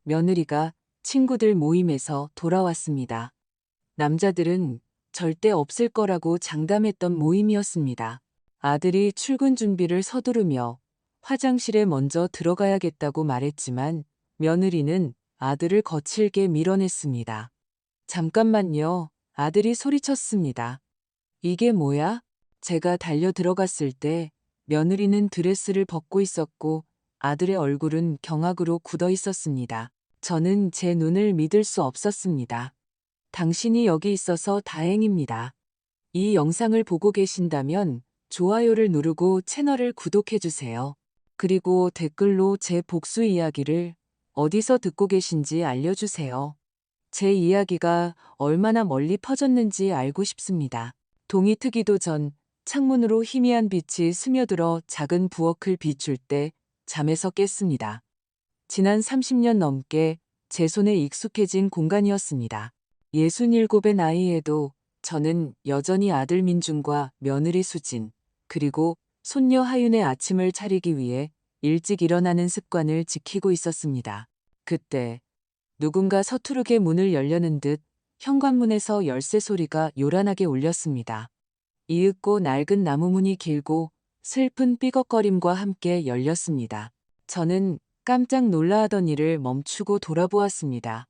며느리가 친구들 모임에서 돌아왔습니다. 남자들은 절대 없을 거라고 장담했던 모임이었습니다. 아들이 출근 준비를 서두르며 화장실에 먼저 들어가야겠다고 말했지만 며느리는 아들을 거칠게 밀어냈습니다. 잠깐만요. 아들이 소리쳤습니다. 이게 뭐야? 제가 달려 들어갔을 때 며느리는 드레스를 벗고 있었고 아들의 얼굴은 경악으로 굳어 있었습니다. 저는 제 눈을 믿을 수 없었습니다. 당신이 여기 있어서 다행입니다. 이 영상을 보고 계신다면 좋아요를 누르고 채널을 구독해주세요. 그리고 댓글로 제 복수 이야기를 어디서 듣고 계신지 알려주세요. 제 이야기가 얼마나 멀리 퍼졌는지 알고 싶습니다. 동이 트기도 전 창문으로 희미한 빛이 스며들어 작은 부엌을 비출 때 잠에서 깼습니다. 지난 30년 넘게 제 손에 익숙해진 공간이었습니다. 67의 나이에도 저는 여전히 아들 민준과 며느리 수진, 그리고 손녀 하윤의 아침을 차리기 위해 일찍 일어나는 습관을 지키고 있었습니다. 그때 누군가 서투르게 문을 열려는 듯 현관문에서 열쇠 소리가 요란하게 울렸습니다. 이윽고 낡은 나무문이 길고 슬픈 삐걱거림과 함께 열렸습니다. 저는 깜짝 놀라하던 일을 멈추고 돌아보았습니다.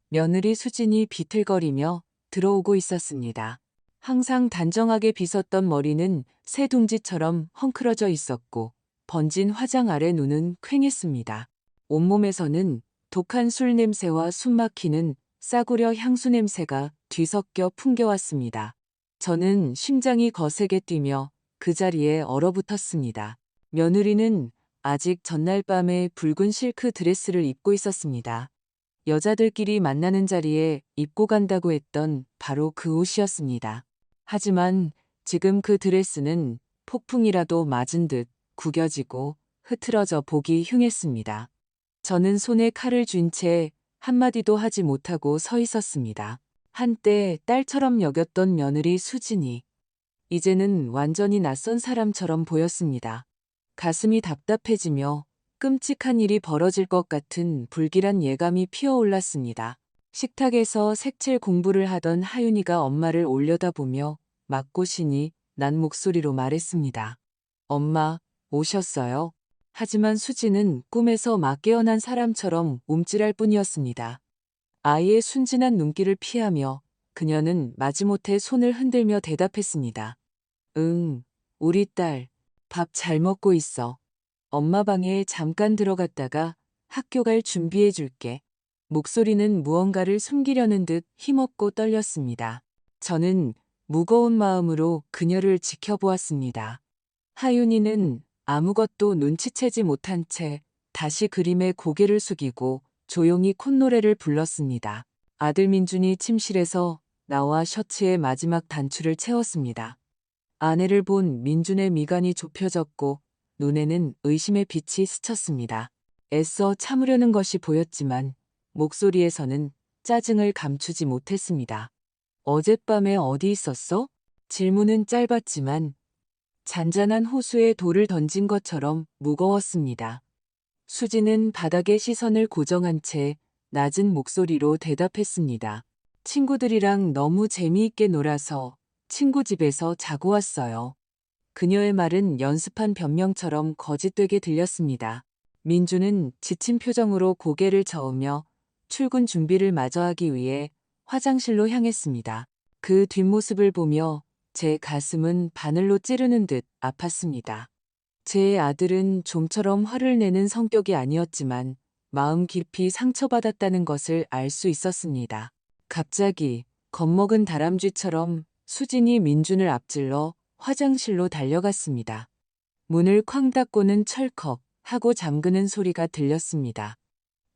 며느리 수진이 비틀거리며 들어오고 있었습니다. 항상 단정하게 빗었던 머리는 새 둥지처럼 헝클어져 있었고 번진 화장 아래 눈은 퀭했습니다. 온몸에서는 독한 술 냄새와 숨막히는 싸구려 향수 냄새가 뒤섞여 풍겨왔습니다. 저는 심장이 거세게 뛰며 그 자리에 얼어붙었습니다. 며느리는 아직 전날 밤에 붉은 실크 드레스를 입고 있었습니다. 여자들끼리 만나는 자리에 입고 간다고 했던 바로 그 옷이었습니다. 하지만 지금 그 드레스는 폭풍이라도 맞은 듯 구겨지고 흐트러져 보기 흉했습니다. 저는 손에 칼을 쥔 채 한마디도 하지 못하고 서 있었습니다. 한때 딸처럼 여겼던 며느리 수진이 이제는 완전히 낯선 사람처럼 보였습니다. 가슴이 답답해지며 끔찍한 일이 벌어질 것 같은 불길한 예감이 피어올랐습니다. 식탁에서 색칠 공부를 하던 하윤이가 엄마를 올려다보며 맞고시니 난 목소리로 말했습니다. 엄마, 오셨어요? 하지만 수지는 꿈에서 막 깨어난 사람처럼 움찔할 뿐이었습니다. 아이의 순진한 눈길을 피하며 그녀는 마지못해 손을 흔들며 대답했습니다. 응, 우리 딸, 밥 잘 먹고 있어. 엄마 방에 잠깐 들어갔다가 학교 갈 준비해 줄게. 목소리는 무언가를 숨기려는 듯 힘없고 떨렸습니다. 저는 무거운 마음으로 그녀를 지켜보았습니다. 하윤이는 아무것도 눈치채지 못한 채 다시 그림에 고개를 숙이고 조용히 콧노래를 불렀습니다. 아들 민준이 침실에서 나와 셔츠의 마지막 단추를 채웠습니다. 아내를 본 민준의 미간이 좁혀졌고 눈에는 의심의 빛이 스쳤습니다. 애써 참으려는 것이 보였지만 목소리에서는 짜증을 감추지 못했습니다. 어젯밤에 어디 있었어? 질문은 짧았지만 잔잔한 호수에 돌을 던진 것처럼 무거웠습니다. 수지는 바닥에 시선을 고정한 채 낮은 목소리로 대답했습니다. 친구들이랑 너무 재미있게 놀아서 친구 집에서 자고 왔어요. 그녀의 말은 연습한 변명처럼 거짓되게 들렸습니다. 민주는 지친 표정으로 고개를 저으며 출근 준비를 마저 하기 위해 화장실로 향했습니다. 그 뒷모습을 보며 제 가슴은 바늘로 찌르는 듯 아팠습니다. 제 아들은 좀처럼 화를 내는 성격이 아니었지만 마음 깊이 상처받았다는 것을 알 수 있었습니다. 갑자기 겁먹은 다람쥐처럼 수진이 민준을 앞질러 화장실로 달려갔습니다. 문을 쾅 닫고는 철컥 하고 잠그는 소리가 들렸습니다.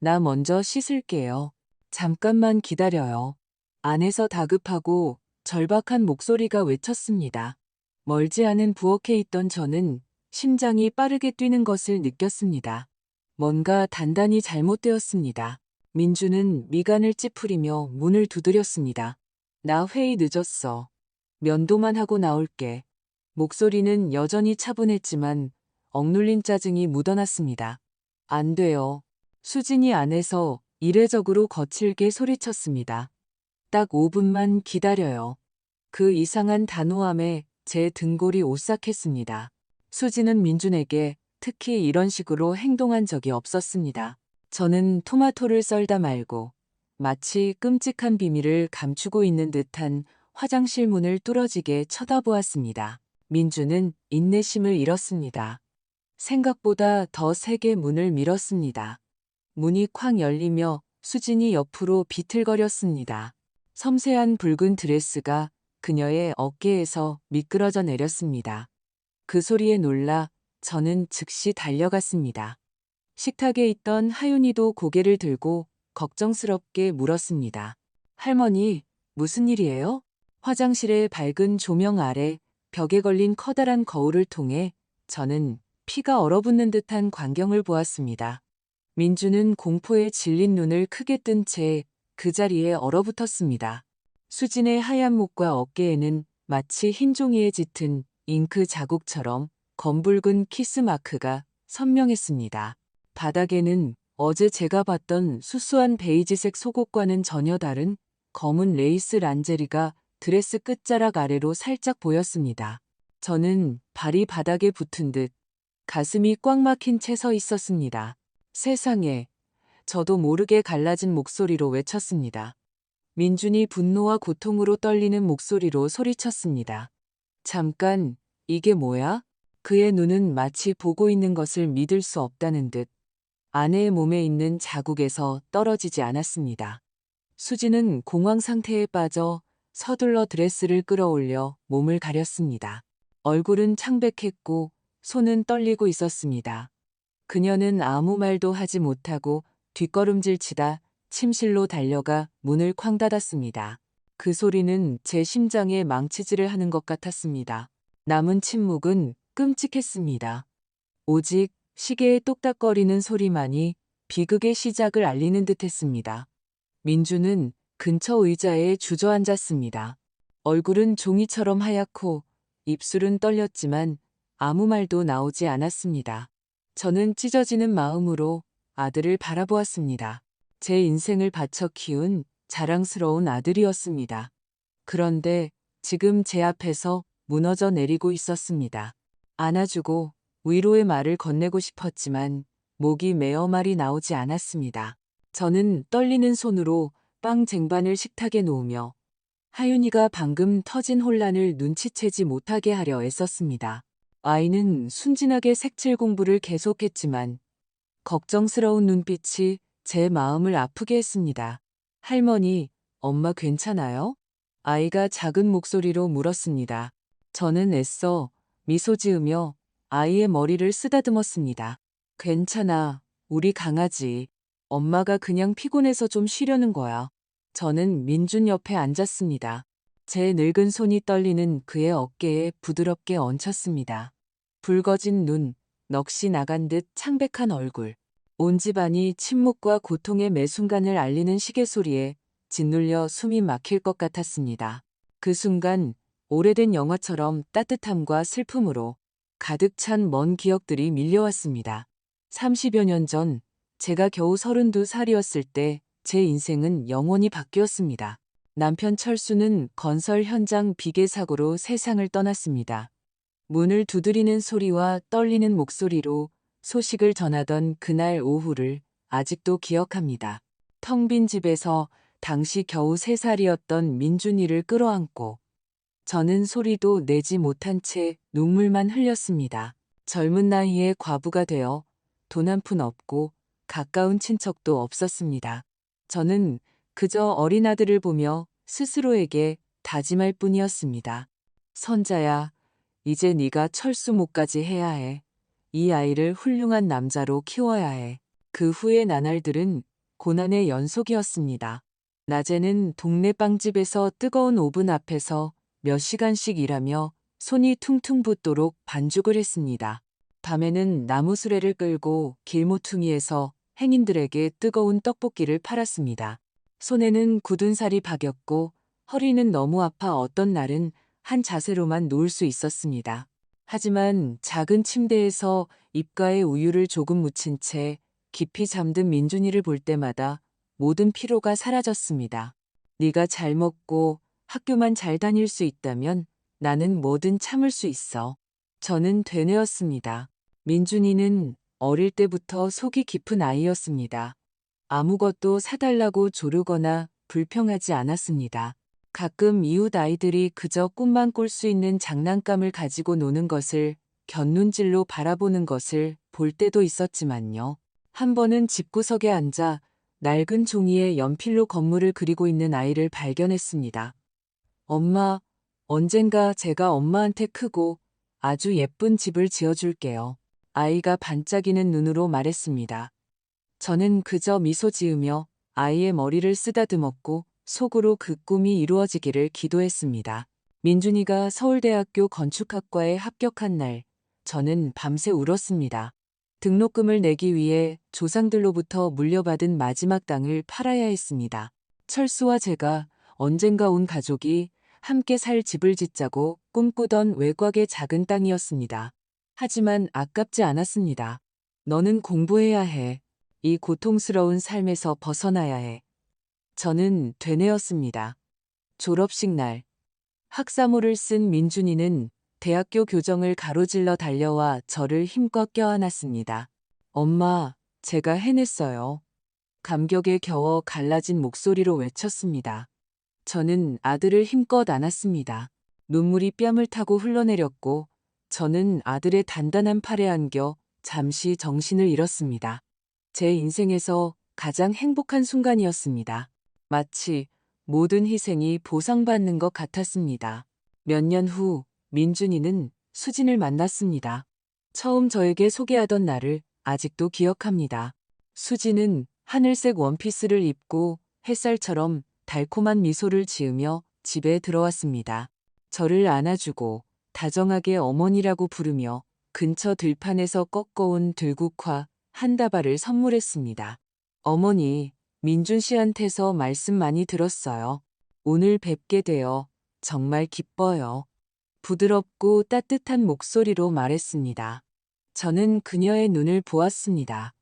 나 먼저 씻을게요. 잠깐만 기다려요. 안에서 다급하고 절박한 목소리가 외쳤습니다. 멀지 않은 부엌에 있던 저는 심장이 빠르게 뛰는 것을 느꼈습니다. 뭔가 단단히 잘못되었습니다. 민주는 미간을 찌푸리며 문을 두드렸습니다. 나 회의 늦었어. 면도만 하고 나올게. 목소리는 여전히 차분했지만 억눌린 짜증이 묻어났습니다. 안 돼요. 수진이 안에서 이례적으로 거칠게 소리쳤습니다. 딱 5분만 기다려요. 그 이상한 단호함에 제 등골이 오싹했습니다. 수지는 민준에게 특히 이런 식으로 행동한 적이 없었습니다. 저는 토마토를 썰다 말고 마치 끔찍한 비밀을 감추고 있는 듯한 화장실 문을 뚫어지게 쳐다보았습니다. 민준은 인내심을 잃었습니다. 생각보다 더 세게 문을 밀었습니다. 문이 쾅 열리며 수진이 옆으로 비틀거렸습니다. 섬세한 붉은 드레스가 그녀의 어깨에서 미끄러져 내렸습니다. 그 소리에 놀라 저는 즉시 달려갔습니다. 식탁에 있던 하윤이도 고개를 들고 걱정스럽게 물었습니다. 할머니, 무슨 일이에요? 화장실의 밝은 조명 아래 벽에 걸린 커다란 거울을 통해 저는 피가 얼어붙는 듯한 광경을 보았습니다. 민주는 공포에 질린 눈을 크게 뜬 채 그 자리에 얼어붙었습니다. 수진의 하얀 목과 어깨에는 마치 흰 종이에 짙은 잉크 자국처럼 검붉은 키스 마크가 선명했습니다. 바닥에는 어제 제가 봤던 수수한 베이지색 속옷과는 전혀 다른 검은 레이스 란제리가 드레스 끝자락 아래로 살짝 보였습니다. 저는 발이 바닥에 붙은 듯 가슴이 꽉 막힌 채 서 있었습니다. 세상에, 저도 모르게 갈라진 목소리로 외쳤습니다. 민준이 분노와 고통으로 떨리는 목소리로 소리쳤습니다. 잠깐, 이게 뭐야? 그의 눈은 마치 보고 있는 것을 믿을 수 없다는 듯 아내의 몸에 있는 자국에서 떨어지지 않았습니다. 수지는 공황 상태에 빠져 서둘러 드레스를 끌어올려 몸을 가렸습니다. 얼굴은 창백했고 손은 떨리고 있었습니다. 그녀는 아무 말도 하지 못하고 뒷걸음질 치다 침실로 달려가 문을 쾅 닫았습니다. 그 소리는 제 심장에 망치질을 하는 것 같았습니다. 남은 침묵은 끔찍했습니다. 오직 시계의 똑딱거리는 소리만이 비극의 시작을 알리는 듯했습니다. 민주는 근처 의자에 주저앉았습니다. 얼굴은 종이처럼 하얗고 입술은 떨렸지만 아무 말도 나오지 않았습니다. 저는 찢어지는 마음으로 아들을 바라보았습니다. 제 인생을 바쳐 키운 자랑스러운 아들이었습니다. 그런데 지금 제 앞에서 무너져 내리고 있었습니다. 안아주고 위로의 말을 건네고 싶었지만 목이 메어 말이 나오지 않았습니다. 저는 떨리는 손으로 빵 쟁반을 식탁에 놓으며 하윤이가 방금 터진 혼란을 눈치채지 못하게 하려 애썼습니다. 아이는 순진하게 색칠 공부를 계속했지만 걱정스러운 눈빛이 제 마음을 아프게 했습니다. 할머니, 엄마 괜찮아요? 아이가 작은 목소리로 물었습니다. 저는 애써 미소 지으며 아이의 머리를 쓰다듬었습니다. 괜찮아, 우리 강아지. 엄마가 그냥 피곤해서 좀 쉬려는 거야. 저는 민준 옆에 앉았습니다. 제 늙은 손이 떨리는 그의 어깨에 부드럽게 얹혔습니다. 붉어진 눈, 넋이 나간 듯 창백한 얼굴. 온 집안이 침묵과 고통의 매 순간을 알리는 시계 소리에 짓눌려 숨이 막힐 것 같았습니다. 그 순간 오래된 영화처럼 따뜻함과 슬픔으로 가득 찬 먼 기억들이 밀려왔습니다. 30여 년 전 제가 겨우 32살이었을 때 제 인생은 영원히 바뀌었습니다. 남편 철수는 건설 현장 비계 사고로 세상을 떠났습니다. 문을 두드리는 소리와 떨리는 목소리로 소식을 전하던 그날 오후를 아직도 기억합니다. 텅 빈 집에서 당시 겨우 3살이었던 민준이를 끌어안고 저는 소리도 내지 못한 채 눈물만 흘렸습니다. 젊은 나이에 과부가 되어 돈 한 푼 없고 가까운 친척도 없었습니다. 저는 그저 어린 아들을 보며 스스로에게 다짐할 뿐이었습니다. 선자야, 이제 네가 철수 목까지 해야 해. 이 아이를 훌륭한 남자로 키워야 해. 그 후의 나날들은 고난의 연속이었습니다. 낮에는 동네 빵집에서 뜨거운 오븐 앞에서 몇 시간씩 일하며 손이 퉁퉁 붓도록 반죽을 했습니다. 밤에는 나무 수레를 끌고 길모퉁이에서 행인들에게 뜨거운 떡볶이를 팔았습니다. 손에는 굳은 살이 박였고 허리는 너무 아파 어떤 날은 한 자세로만 누울 수 있었습니다. 하지만 작은 침대에서 입가에 우유를 조금 묻힌 채 깊이 잠든 민준이를 볼 때마다 모든 피로가 사라졌습니다. 네가 잘 먹고 학교만 잘 다닐 수 있다면 나는 뭐든 참을 수 있어. 저는 되뇌었습니다. 민준이는 어릴 때부터 속이 깊은 아이였습니다. 아무것도 사달라고 조르거나 불평하지 않았습니다. 가끔 이웃 아이들이 그저 꿈만 꿀 수 있는 장난감을 가지고 노는 것을 곁눈질로 바라보는 것을 볼 때도 있었지만요. 한 번은 집구석에 앉아 낡은 종이에 연필로 건물을 그리고 있는 아이를 발견했습니다. 엄마, 언젠가 제가 엄마한테 크고 아주 예쁜 집을 지어줄게요. 아이가 반짝이는 눈으로 말했습니다. 저는 그저 미소 지으며 아이의 머리를 쓰다듬었고 속으로 그 꿈이 이루어지기를 기도했습니다. 민준이가 서울대학교 건축학과에 합격한 날, 저는 밤새 울었습니다. 등록금을 내기 위해 조상들로부터 물려받은 마지막 땅을 팔아야 했습니다. 철수와 제가 언젠가 온 가족이 함께 살 집을 짓자고 꿈꾸던 외곽의 작은 땅이었습니다. 하지만 아깝지 않았습니다. 너는 공부해야 해. 이 고통스러운 삶에서 벗어나야 해. 저는 되뇌었습니다. 졸업식 날, 학사모를 쓴 민준이는 대학교 교정을 가로질러 달려와 저를 힘껏 껴안았습니다. 엄마, 제가 해냈어요. 감격에 겨워 갈라진 목소리로 외쳤습니다. 저는 아들을 힘껏 안았습니다. 눈물이 뺨을 타고 흘러내렸고 저는 아들의 단단한 팔에 안겨 잠시 정신을 잃었습니다. 제 인생에서 가장 행복한 순간이었습니다. 마치 모든 희생이 보상받는 것 같았습니다. 몇 년 후 민준이는 수진을 만났습니다. 처음 저에게 소개하던 날을 아직도 기억합니다. 수진은 하늘색 원피스를 입고 햇살처럼 달콤한 미소를 지으며 집에 들어왔습니다. 저를 안아주고 다정하게 어머니라고 부르며 근처 들판에서 꺾어온 들국화 한 다발을 선물했습니다. 어머니, 민준 씨한테서 말씀 많이 들었어요. 오늘 뵙게 되어 정말 기뻐요. 부드럽고 따뜻한 목소리로 말했습니다. 저는 그녀의 눈을 보았습니다.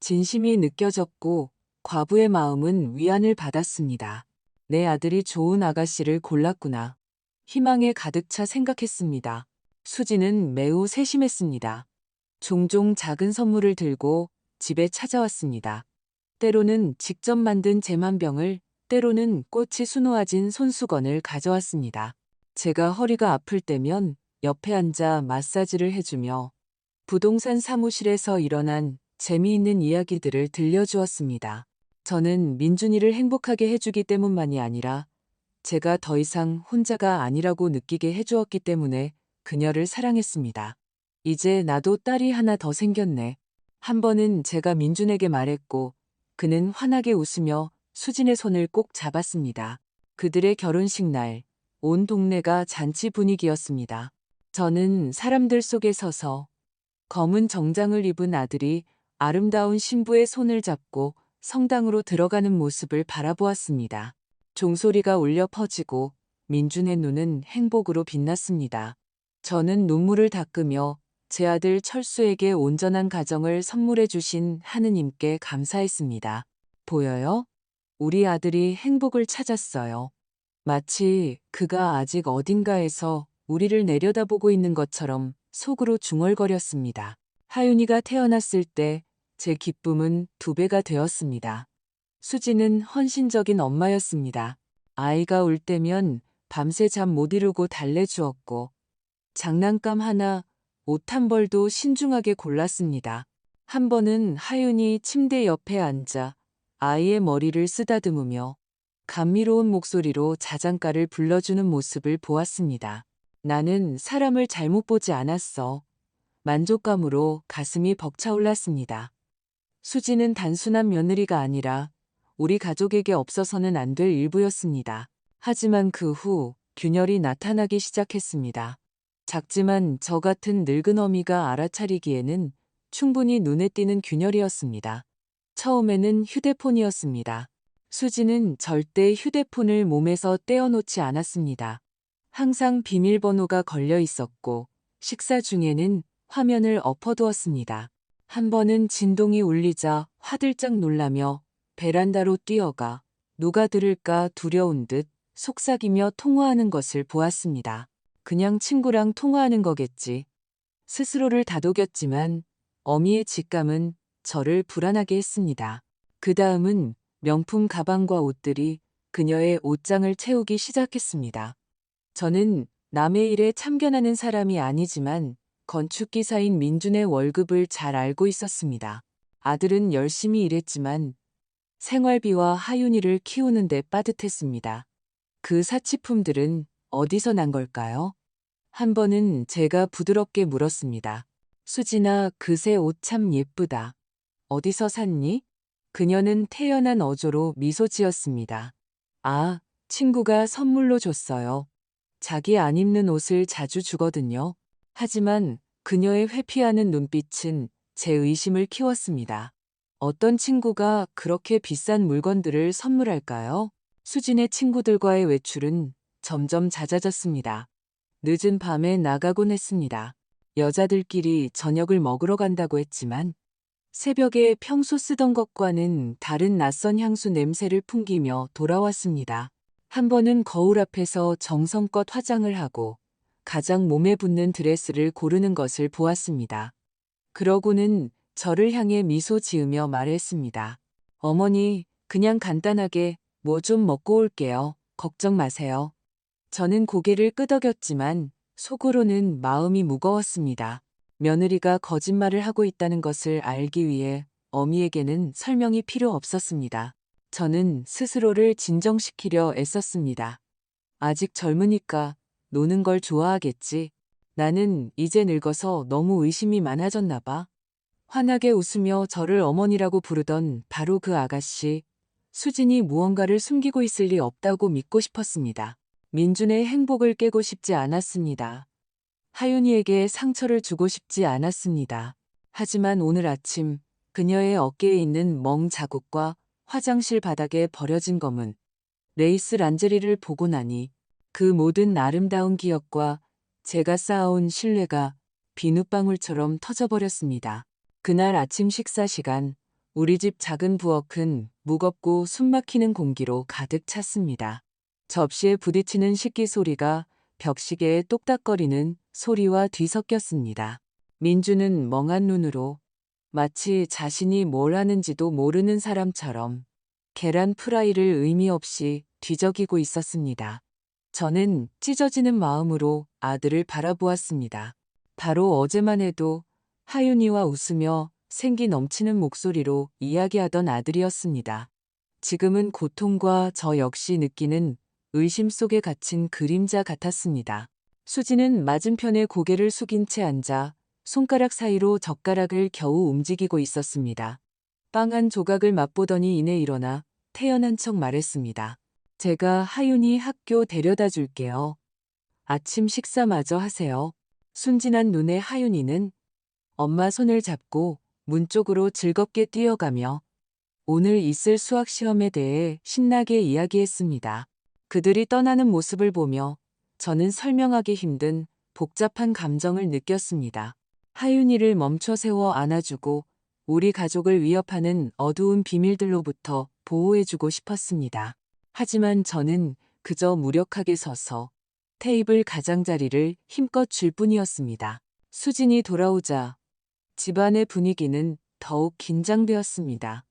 진심이 느껴졌고 과부의 마음은 위안을 받았습니다. 내 아들이 좋은 아가씨를 골랐구나. 희망에 가득 차 생각했습니다. 수지는 매우 세심했습니다. 종종 작은 선물을 들고 집에 찾아왔습니다. 때로는 직접 만든 제만병을, 때로는 꽃이 수놓아진 손수건을 가져왔습니다. 제가 허리가 아플 때면 옆에 앉아 마사지를 해주며 부동산 사무실에서 일어난 재미있는 이야기들을 들려주었습니다. 저는 민준이를 행복하게 해주기 때문만이 아니라 제가 더 이상 혼자가 아니라고 느끼게 해주었기 때문에 그녀를 사랑했습니다. 이제 나도 딸이 하나 더 생겼네. 한 번은 제가 민준에게 말했고 그는 환하게 웃으며 수진의 손을 꼭 잡았습니다. 그들의 결혼식 날, 온 동네가 잔치 분위기였습니다. 저는 사람들 속에 서서 검은 정장을 입은 아들이 아름다운 신부의 손을 잡고 성당으로 들어가는 모습을 바라보았습니다. 종소리가 울려 퍼지고 민준의 눈은 행복으로 빛났습니다. 저는 눈물을 닦으며 제 아들 철수에게 온전한 가정을 선물해 주신 하느님께 감사했습니다. 보여요? 우리 아들이 행복을 찾았어요. 마치 그가 아직 어딘가에서 우리를 내려다보고 있는 것처럼 속으로 중얼거렸습니다. 하윤이가 태어났을 때 제 기쁨은 2배가 되었습니다. 수지는 헌신적인 엄마였습니다. 아이가 울 때면 밤새 잠 못 이루고 달래주었고 장난감 하나, 옷 한 벌도 신중하게 골랐습니다. 한 번은 하윤이 침대 옆에 앉아 아이의 머리를 쓰다듬으며 감미로운 목소리로 자장가를 불러주는 모습을 보았습니다. 나는 사람을 잘못 보지 않았어. 만족감으로 가슴이 벅차올랐습니다. 수지는 단순한 며느리가 아니라 우리 가족에게 없어서는 안 될 일부였습니다. 하지만 그 후 균열이 나타나기 시작했습니다. 작지만 저 같은 늙은 어미가 알아차리기에는 충분히 눈에 띄는 균열이었습니다. 처음에는 휴대폰이었습니다. 수지는 절대 휴대폰을 몸에서 떼어놓지 않았습니다. 항상 비밀번호가 걸려 있었고 식사 중에는 화면을 엎어두었습니다. 한 번은 진동이 울리자 화들짝 놀라며 베란다로 뛰어가 누가 들을까 두려운 듯 속삭이며 통화하는 것을 보았습니다. 그냥 친구랑 통화하는 거겠지. 스스로를 다독였지만 어미의 직감은 저를 불안하게 했습니다. 그 다음은 명품 가방과 옷들이 그녀의 옷장을 채우기 시작했습니다. 저는 남의 일에 참견하는 사람이 아니지만 건축기사인 민준의 월급을 잘 알고 있었습니다. 아들은 열심히 일했지만 생활비와 하윤이를 키우는 데 빠듯했습니다. 그 사치품들은 어디서 난 걸까요? 한 번은 제가 부드럽게 물었습니다. 수진아, 그새 옷 참 예쁘다. 어디서 샀니? 그녀는 태연한 어조로 미소 지었습니다. 아, 친구가 선물로 줬어요. 자기 안 입는 옷을 자주 주거든요. 하지만 그녀의 회피하는 눈빛은 제 의심을 키웠습니다. 어떤 친구가 그렇게 비싼 물건들을 선물할까요? 수진의 친구들과의 외출은 점점 잦아졌습니다. 늦은 밤에 나가곤 했습니다. 여자들끼리 저녁을 먹으러 간다고 했지만 새벽에 평소 쓰던 것과는 다른 낯선 향수 냄새를 풍기며 돌아왔습니다. 한 번은 거울 앞에서 정성껏 화장을 하고 가장 몸에 붙는 드레스를 고르는 것을 보았습니다. 그러고는 저를 향해 미소 지으며 말했습니다. 어머니, 그냥 간단하게 뭐 좀 먹고 올게요. 걱정 마세요. 저는 고개를 끄덕였지만 속으로는 마음이 무거웠습니다. 며느리가 거짓말을 하고 있다는 것을 알기 위해 어미에게는 설명이 필요 없었습니다. 저는 스스로를 진정시키려 애썼습니다. 아직 젊으니까 노는 걸 좋아하겠지. 나는 이제 늙어서 너무 의심이 많아졌나 봐. 환하게 웃으며 저를 어머니라고 부르던 바로 그 아가씨. 수진이 무언가를 숨기고 있을 리 없다고 믿고 싶었습니다. 민준의 행복을 깨고 싶지 않았습니다. 하윤이에게 상처를 주고 싶지 않았습니다. 하지만 오늘 아침 그녀의 어깨에 있는 멍 자국과 화장실 바닥에 버려진 검은 레이스 란제리를 보고 나니 그 모든 아름다운 기억과 제가 쌓아온 신뢰가 비눗방울처럼 터져버렸습니다. 그날 아침 식사 시간, 우리 집 작은 부엌은 무겁고 숨막히는 공기로 가득 찼습니다. 접시에 부딪히는 식기 소리가 벽시계에 똑딱거리는 소리와 뒤섞였습니다. 민주는 멍한 눈으로 마치 자신이 뭘 하는지도 모르는 사람처럼 계란 프라이를 의미 없이 뒤적이고 있었습니다. 저는 찢어지는 마음으로 아들을 바라보았습니다. 바로 어제만 해도 하윤이와 웃으며 생기 넘치는 목소리로 이야기하던 아들이었습니다. 지금은 고통과 저 역시 느끼는 의심 속에 갇힌 그림자 같았습니다. 수지는 맞은편에 고개를 숙인 채 앉아 손가락 사이로 젓가락을 겨우 움직이고 있었습니다. 빵 한 조각을 맛보더니 이내 일어나 태연한 척 말했습니다. 제가 하윤이 학교 데려다 줄게요. 아침 식사마저 하세요. 순진한 눈의 하윤이는 엄마 손을 잡고 문 쪽으로 즐겁게 뛰어가며 오늘 있을 수학 시험에 대해 신나게 이야기했습니다. 그들이 떠나는 모습을 보며 저는 설명하기 힘든 복잡한 감정을 느꼈습니다. 하윤이를 멈춰 세워 안아주고 우리 가족을 위협하는 어두운 비밀들로부터 보호해주고 싶었습니다. 하지만 저는 그저 무력하게 서서 테이블 가장자리를 힘껏 쥘 뿐이었습니다. 수진이 돌아오자 집안의 분위기는 더욱 긴장되었습니다.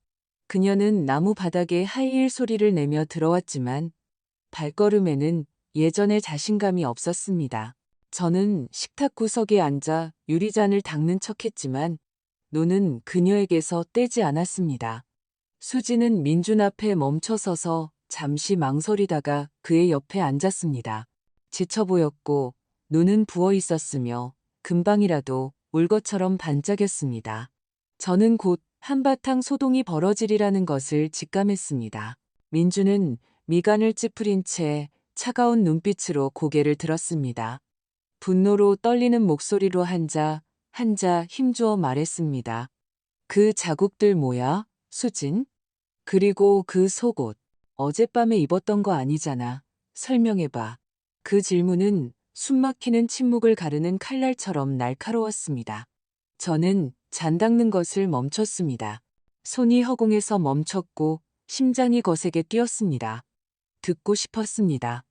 그녀는 나무 바닥에 하이힐 소리를 내며 들어왔지만 발걸음에는 예전의 자신감이 없었습니다. 저는 식탁 구석에 앉아 유리잔을 닦는 척했지만 눈은 그녀에게서 떼지 않았습니다. 수지는 민준 앞에 멈춰서서 잠시 망설이다가 그의 옆에 앉았습니다. 지쳐 보였고 눈은 부어 있었으며 금방이라도 울 것처럼 반짝였습니다. 저는 곧 한바탕 소동이 벌어지리라는 것을 직감했습니다. 민준은 미간을 찌푸린 채 차가운 눈빛으로 고개를 들었습니다. 분노로 떨리는 목소리로 한자 힘주어 말했습니다. 그 자국들 뭐야, 수진? 그리고 그 속옷, 어젯밤에 입었던 거 아니잖아. 설명해봐. 그 질문은 숨막히는 침묵을 가르는 칼날처럼 날카로웠습니다. 저는 잔 닦는 것을 멈췄습니다. 손이 허공에서 멈췄고 심장이 거세게 뛰었습니다. 듣고 싶었습니다.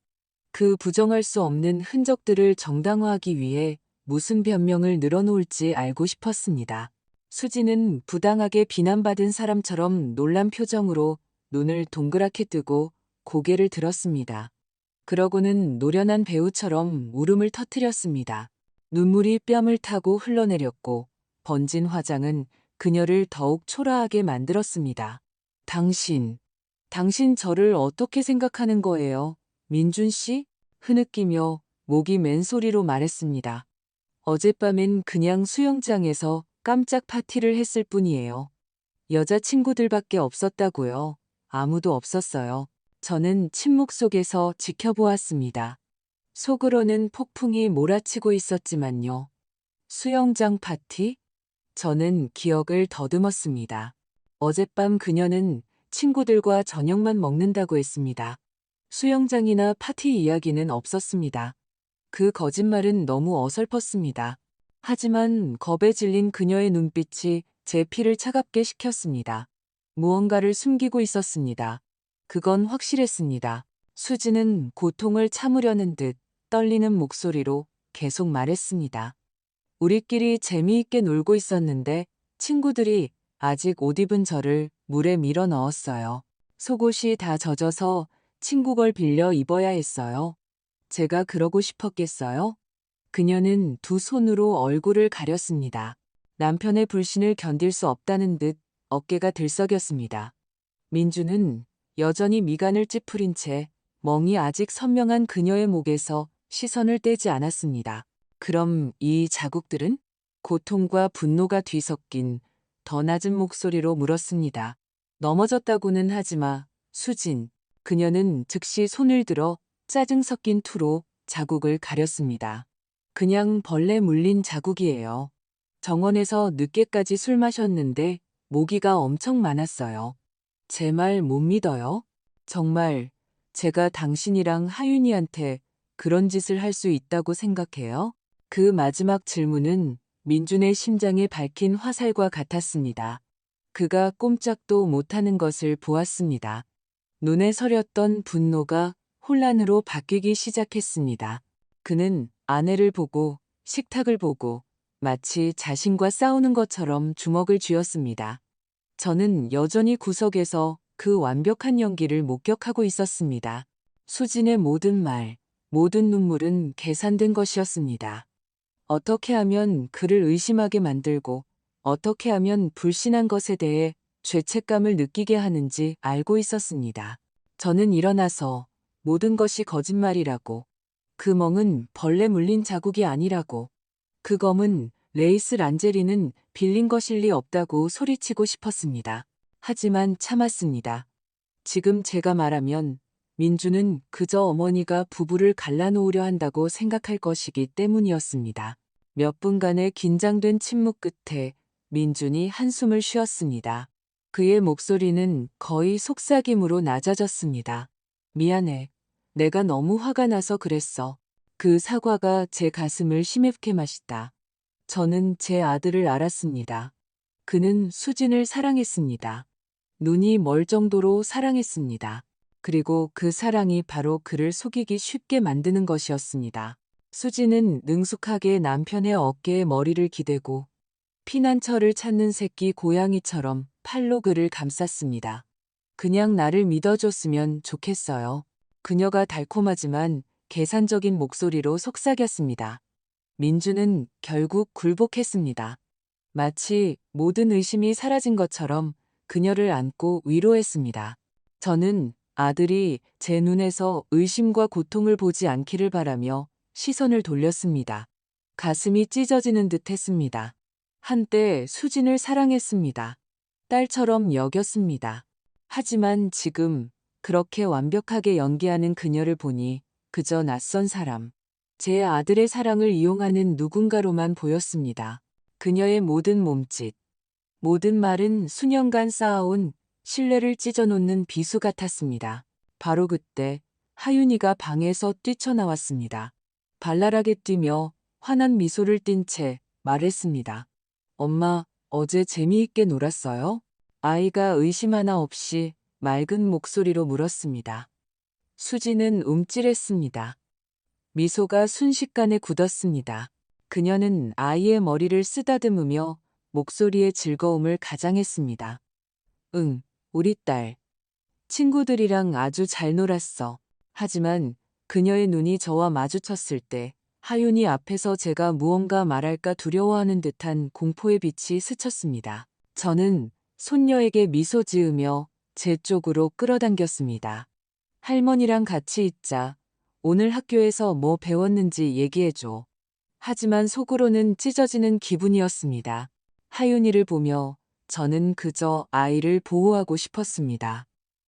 그 부정할 수 없는 흔적들을 정당화하기 위해 무슨 변명을 늘어놓을지 알고 싶었습니다. 수지는 부당하게 비난받은 사람처럼 놀란 표정으로 눈을 동그랗게 뜨고 고개를 들었습니다. 그러고는 노련한 배우처럼 울음을 터뜨렸습니다. 눈물이 뺨을 타고 흘러내렸고 번진 화장은 그녀를 더욱 초라하게 만들었습니다. 당신 저를 어떻게 생각하는 거예요? 민준 씨? 흐느끼며 목이 맨 소리로 말했습니다. 어젯밤엔 그냥 수영장에서 깜짝 파티를 했을 뿐이에요. 여자친구들밖에 없었다고요. 아무도 없었어요. 저는 침묵 속에서 지켜보았습니다. 속으로는 폭풍이 몰아치고 있었지만요. 수영장 파티? 저는 기억을 더듬었습니다. 어젯밤 그녀는 친구들과 저녁만 먹는다고 했습니다. 수영장이나 파티 이야기는 없었습니다. 그 거짓말은 너무 어설펐습니다. 하지만 겁에 질린 그녀의 눈빛이 제 피를 차갑게 식혔습니다. 무언가를 숨기고 있었습니다. 그건 확실했습니다. 수지는 고통을 참으려는 듯 떨리는 목소리로 계속 말했습니다. 우리끼리 재미있게 놀고 있었는데 친구들이 아직 옷 입은 저를 물에 밀어 넣었어요. 속옷이 다 젖어서 친구 걸 빌려 입어야 했어요. 제가 그러고 싶었겠어요? 그녀는 두 손으로 얼굴을 가렸습니다. 남편의 불신을 견딜 수 없다는 듯 어깨가 들썩였습니다. 민주는 여전히 미간을 찌푸린 채 멍이 아직 선명한 그녀의 목에서 시선을 떼지 않았습니다. 그럼 이 자국들은? 고통과 분노가 뒤섞인 더 낮은 목소리로 물었습니다. 넘어졌다고는 하지마, 수진. 그녀는 즉시 손을 들어 짜증 섞인 투로 자국을 가렸습니다. 그냥 벌레 물린 자국이에요. 정원에서 늦게까지 술 마셨는데 모기가 엄청 많았어요. 제 말 못 믿어요? 정말 제가 당신이랑 하윤이한테 그런 짓을 할 수 있다고 생각해요? 그 마지막 질문은 민준의 심장에 밝힌 화살과 같았습니다. 그가 꼼짝도 못하는 것을 보았습니다. 눈에 서렸던 분노가 혼란으로 바뀌기 시작했습니다. 그는 아내를 보고 식탁을 보고 마치 자신과 싸우는 것처럼 주먹을 쥐었습니다. 저는 여전히 구석에서 그 완벽한 연기를 목격하고 있었습니다. 수진의 모든 말, 모든 눈물은 계산된 것이었습니다. 어떻게 하면 그를 의심하게 만들고 어떻게 하면 불신한 것에 대해 죄책감을 느끼게 하는지 알고 있었습니다. 저는 일어나서 모든 것이 거짓말이라고, 그 멍은 벌레 물린 자국이 아니라고, 그 검은 레이스 란제리는 빌린 것일 리 없다고 소리치고 싶었습니다. 하지만 참았습니다. 지금 제가 말하면 민주는 그저 어머니가 부부를 갈라놓으려 한다고 생각할 것이기 때문이었습니다. 몇 분간의 긴장된 침묵 끝에 민준이 한숨을 쉬었습니다. 그의 목소리는 거의 속삭임으로 낮아졌습니다. 미안해. 내가 너무 화가 나서 그랬어. 그 사과가 제 가슴을 심했게 마시다. 저는 제 아들을 알았습니다. 그는 수진을 사랑했습니다. 눈이 멀 정도로 사랑했습니다. 그리고 그 사랑이 바로 그를 속이기 쉽게 만드는 것이었습니다. 수지는 능숙하게 남편의 어깨에 머리를 기대고 피난처를 찾는 새끼 고양이처럼 팔로 그를 감쌌습니다. 그냥 나를 믿어줬으면 좋겠어요. 그녀가 달콤하지만 계산적인 목소리로 속삭였습니다. 민주는 결국 굴복했습니다. 마치 모든 의심이 사라진 것처럼 그녀를 안고 위로했습니다. 저는 아들이 제 눈에서 의심과 고통을 보지 않기를 바라며 시선을 돌렸습니다. 가슴이 찢어지는 듯 했습니다. 한때 수진을 사랑했습니다. 딸처럼 여겼습니다. 하지만 지금 그렇게 완벽하게 연기하는 그녀를 보니 그저 낯선 사람, 제 아들의 사랑을 이용하는 누군가로만 보였습니다. 그녀의 모든 몸짓, 모든 말은 수년간 쌓아온 신뢰를 찢어놓는 비수 같았습니다. 바로 그때 하윤이가 방에서 뛰쳐나왔습니다. 발랄하게 뛰며 환한 미소를 띤 채 말했습니다. 엄마, 어제 재미있게 놀았어요? 아이가 의심 하나 없이 맑은 목소리로 물었습니다. 수지는 움찔했습니다. 미소가 순식간에 굳었습니다. 그녀는 아이의 머리를 쓰다듬으며 목소리의 즐거움을 가장했습니다. 응, 우리 딸. 친구들이랑 아주 잘 놀았어. 하지만 그녀의 눈이 저와 마주쳤을 때 하윤이 앞에서 제가 무언가 말할까 두려워하는 듯한 공포의 빛이 스쳤습니다. 저는 손녀에게 미소 지으며 제 쪽으로 끌어당겼습니다. 할머니랑 같이 있자. 오늘 학교에서 뭐 배웠는지 얘기해줘. 하지만 속으로는 찢어지는 기분이었습니다. 하윤이를 보며 저는 그저 아이를 보호하고 싶었습니다.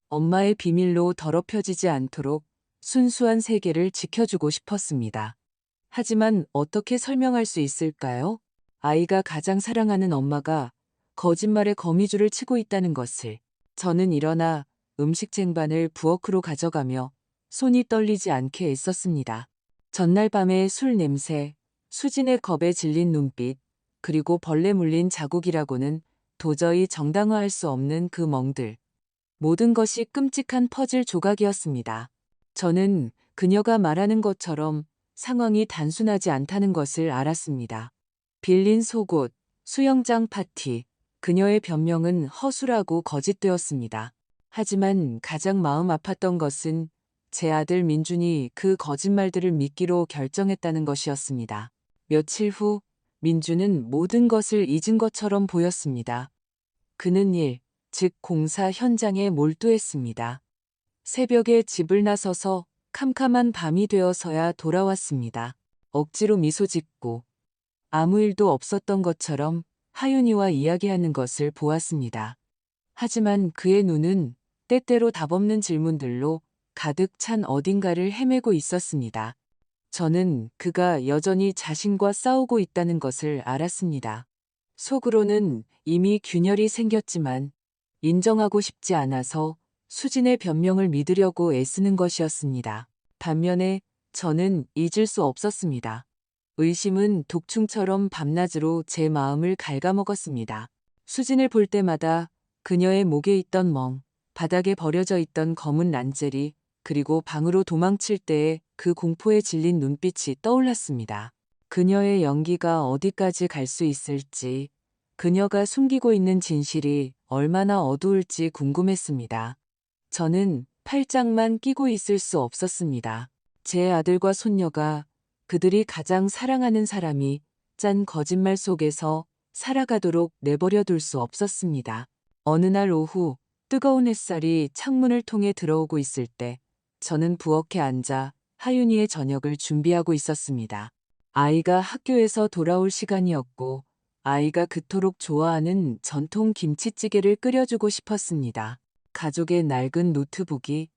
엄마의 비밀로 더럽혀지지 않도록 순수한 세계를 지켜주고 싶었습니다. 하지만 어떻게 설명할 수 있을까요? 아이가 가장 사랑하는 엄마가 거짓말의 거미줄을 치고 있다는 것을. 저는 일어나 음식 쟁반을 부엌으로 가져가며 손이 떨리지 않게 애썼습니다. 전날 밤의 술 냄새, 수진의 겁에 질린 눈빛, 그리고 벌레 물린 자국이라고는 도저히 정당화할 수 없는 그 멍들. 모든 것이 끔찍한 퍼즐 조각이었습니다. 저는 그녀가 말하는 것처럼 상황이 단순하지 않다는 것을 알았습니다. 빌린 속옷, 수영장 파티, 그녀의 변명은 허술하고 거짓되었습니다. 하지만 가장 마음 아팠던 것은 제 아들 민준이 그 거짓말들을 믿기로 결정했다는 것이었습니다. 며칠 후 민준은 모든 것을 잊은 것처럼 보였습니다. 그는 즉 공사 현장에 몰두했습니다. 새벽에 집을 나서서 캄캄한 밤이 되어서야 돌아왔습니다. 억지로 미소 짓고 아무 일도 없었던 것처럼 하윤이와 이야기하는 것을 보았습니다. 하지만 그의 눈은 때때로 답없는 질문들로 가득 찬 어딘가를 헤매고 있었습니다. 저는 그가 여전히 자신과 싸우고 있다는 것을 알았습니다. 속으로는 이미 균열이 생겼지만 인정하고 싶지 않아서 수진의 변명을 믿으려고 애쓰는 것이었습니다. 반면에 저는 잊을 수 없었습니다. 의심은 독충처럼 밤낮으로 제 마음을 갉아먹었습니다. 수진을 볼 때마다 그녀의 목에 있던 멍, 바닥에 버려져 있던 검은 란젤이, 그리고 방으로 도망칠 때의 그 공포에 질린 눈빛이 떠올랐습니다. 그녀의 연기가 어디까지 갈 수 있을지, 그녀가 숨기고 있는 진실이 얼마나 어두울지 궁금했습니다. 저는 팔짱만 끼고 있을 수 없었습니다. 제 아들과 손녀가, 그들이 가장 사랑하는 사람이 짠 거짓말 속에서 살아가도록 내버려 둘 수 없었습니다. 어느 날 오후 뜨거운 햇살이 창문을 통해 들어오고 있을 때 저는 부엌에 앉아 하윤이의 저녁을 준비하고 있었습니다. 아이가 학교에서 돌아올 시간이었고 아이가 그토록 좋아하는 전통 김치찌개를 끓여주고 싶었습니다. 가족의 낡은 노트북이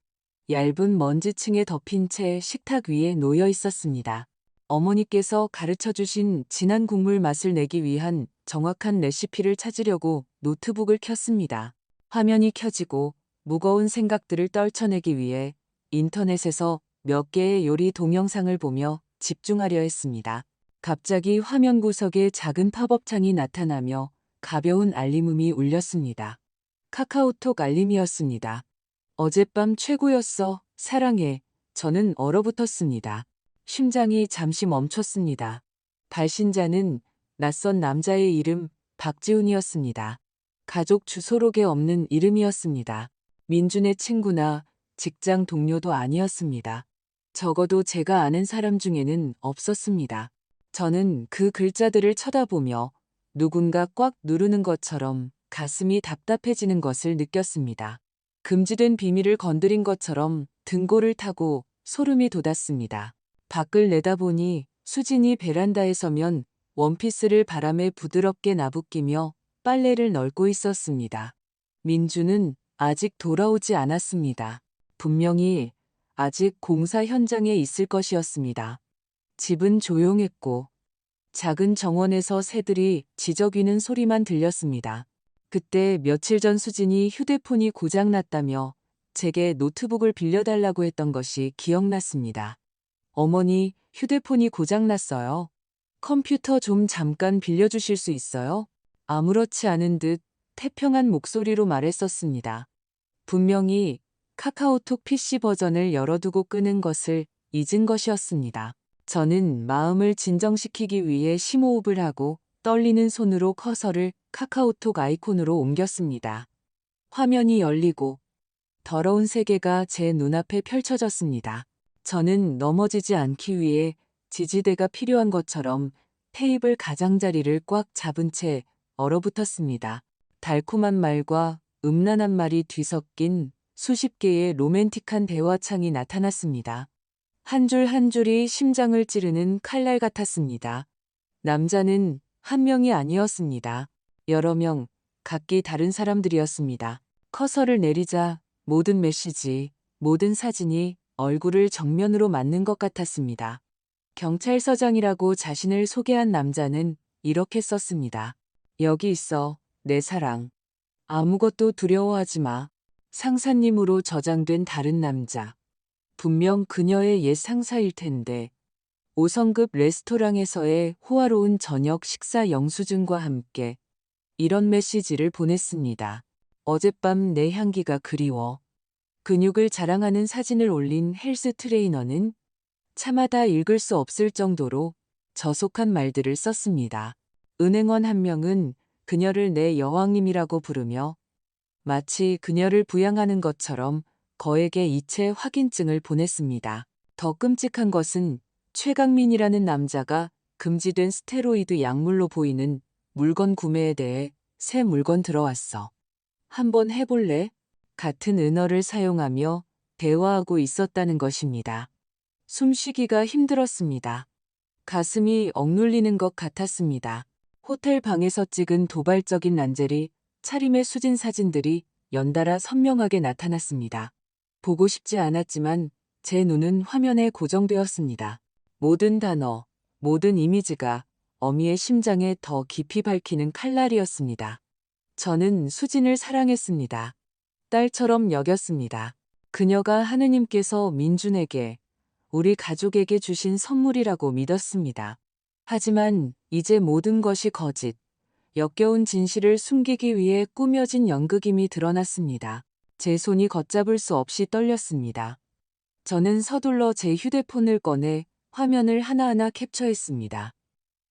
얇은 먼지층에 덮인 채 식탁 위에 놓여 있었습니다. 어머니께서 가르쳐 주신 진한 국물 맛을 내기 위한 정확한 레시피를 찾으려고 노트북을 켰습니다. 화면이 켜지고 무거운 생각들을 떨쳐내기 위해 인터넷에서 몇 개의 요리 동영상을 보며 집중하려 했습니다. 갑자기 화면 구석에 작은 팝업 창이 나타나며 가벼운 알림음이 울렸습니다. 카카오톡 알림이었습니다. 어젯밤 최고였어. 사랑해. 저는 얼어붙었습니다. 심장이 잠시 멈췄습니다. 발신자는 낯선 남자의 이름 박지훈이었습니다. 가족 주소록에 없는 이름이었습니다. 민준의 친구나 직장 동료도 아니었습니다. 적어도 제가 아는 사람 중에는 없었습니다. 저는 그 글자들을 쳐다보며 누군가 꽉 누르는 것처럼 가슴이 답답해지는 것을 느꼈습니다. 금지된 비밀을 건드린 것처럼 등골을 타고 소름이 돋았습니다. 밖을 내다보니 수진이 베란다에 서면 원피스를 바람에 부드럽게 나부끼며 빨래를 널고 있었습니다. 민주는 아직 돌아오지 않았습니다. 분명히 아직 공사 현장에 있을 것이었습니다. 집은 조용했고 작은 정원에서 새들이 지저귀는 소리만 들렸습니다. 그때 며칠 전 수진이 휴대폰이 고장났다며 제게 노트북을 빌려달라고 했던 것이 기억났습니다. 어머니, 휴대폰이 고장났어요. 컴퓨터 좀 잠깐 빌려주실 수 있어요? 아무렇지 않은 듯 태평한 목소리로 말했었습니다. 분명히 카카오톡 PC 버전을 열어두고 끄는 것을 잊은 것이었습니다. 저는 마음을 진정시키기 위해 심호흡을 하고 떨리는 손으로 커서를 카카오톡 아이콘으로 옮겼습니다. 화면이 열리고 더러운 세계가 제 눈앞에 펼쳐졌습니다. 저는 넘어지지 않기 위해 지지대가 필요한 것처럼 테이블 가장자리를 꽉 잡은 채 얼어붙었습니다. 달콤한 말과 음란한 말이 뒤섞인 수십 개의 로맨틱한 대화창이 나타났습니다. 한 줄 한 줄이 심장을 찌르는 칼날 같았습니다. 남자는 한 명이 아니었습니다. 여러 명, 각기 다른 사람들이었습니다. 커서를 내리자 모든 메시지, 모든 사진이 얼굴을 정면으로 맞는 것 같았습니다. 경찰서장이라고 자신을 소개한 남자는 이렇게 썼습니다. 여기 있어, 내 사랑. 아무것도 두려워하지 마. 상사님으로 저장된 다른 남자. 분명 그녀의 옛 상사일 텐데 5성급 레스토랑에서의 호화로운 저녁 식사 영수증과 함께 이런 메시지를 보냈습니다. 어젯밤 내 향기가 그리워. 근육을 자랑하는 사진을 올린 헬스 트레이너는 차마다 읽을 수 없을 정도로 저속한 말들을 썼습니다. 은행원 한 명은 그녀를 내 여왕님이라고 부르며 마치 그녀를 부양하는 것처럼 거액의 이체 확인증을 보냈습니다. 더 끔찍한 것은 최강민이라는 남자가 금지된 스테로이드 약물로 보이는 물건 구매에 대해 새 물건 들어왔어. 한번 해볼래? 같은 은어를 사용하며 대화하고 있었다는 것입니다. 숨쉬기가 힘들었습니다. 가슴이 억눌리는 것 같았습니다. 호텔 방에서 찍은 도발적인 란제리, 차림의 수진 사진들이 연달아 선명하게 나타났습니다. 보고 싶지 않았지만 제 눈은 화면에 고정되었습니다. 모든 단어, 모든 이미지가 어미의 심장에 더 깊이 밝히는 칼날이었습니다. 저는 수진을 사랑했습니다. 딸처럼 여겼습니다. 그녀가 하느님께서 민준에게, 우리 가족에게 주신 선물이라고 믿었습니다. 하지만 이제 모든 것이 거짓, 역겨운 진실을 숨기기 위해 꾸며진 연극임이 드러났습니다. 제 손이 걷잡을 수 없이 떨렸습니다. 저는 서둘러 제 휴대폰을 꺼내 화면을 하나하나 캡처했습니다.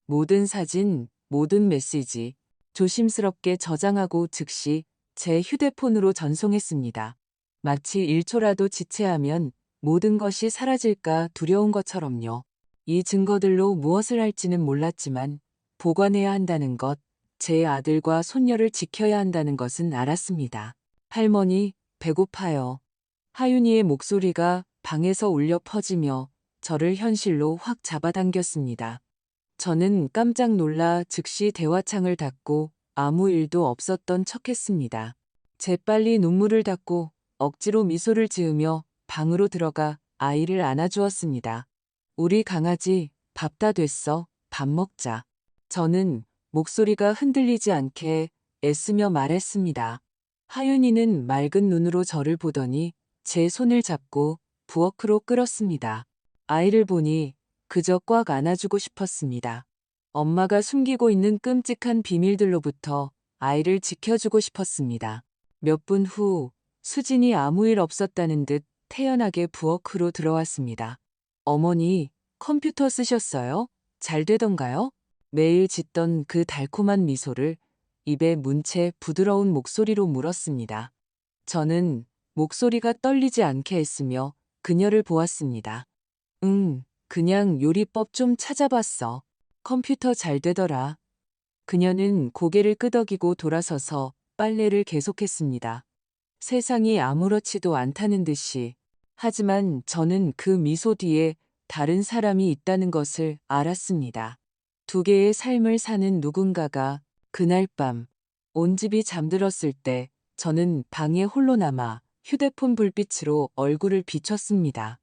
모든 사진, 모든 메시지, 조심스럽게 저장하고 즉시 제 휴대폰으로 전송했습니다. 마치 1초라도 지체하면 모든 것이 사라질까 두려운 것처럼요. 이 증거들로 무엇을 할지는 몰랐지만 보관해야 한다는 것, 제 아들과 손녀를 지켜야 한다는 것은 알았습니다. 할머니, 배고파요. 하윤이의 목소리가 방에서 울려 퍼지며 저를 현실로 확 잡아당겼습니다. 저는 깜짝 놀라 즉시 대화창을 닫고 아무 일도 없었던 척했습니다. 재빨리 눈물을 닦고 억지로 미소를 지으며 방으로 들어가 아이를 안아주었습니다. 우리 강아지, 밥 다 됐어. 밥 먹자. 저는 목소리가 흔들리지 않게 애쓰며 말했습니다. 하윤이는 맑은 눈으로 저를 보더니 제 손을 잡고 부엌으로 끌었습니다. 아이를 보니 그저 꽉 안아주고 싶었습니다. 엄마가 숨기고 있는 끔찍한 비밀들로부터 아이를 지켜주고 싶었습니다. 몇 분 후 수진이 아무 일 없었다는 듯 태연하게 부엌으로 들어왔습니다. 어머니, 컴퓨터 쓰셨어요? 잘 되던가요? 매일 짓던 그 달콤한 미소를 입에 문 채 부드러운 목소리로 물었습니다. 저는 목소리가 떨리지 않게 했으며 그녀를 보았습니다. 그냥 요리법 좀 찾아봤어. 컴퓨터 잘 되더라. 그녀는 고개를 끄덕이고 돌아서서 빨래를 계속했습니다. 세상이 아무렇지도 않다는 듯이. 하지만 저는 그 미소 뒤에 다른 사람이 있다는 것을 알았습니다. 두 개의 삶을 사는 누군가가 그날 밤 온 집이 잠들었을 때 저는 방에 홀로 남아 휴대폰 불빛으로 얼굴을 비췄습니다.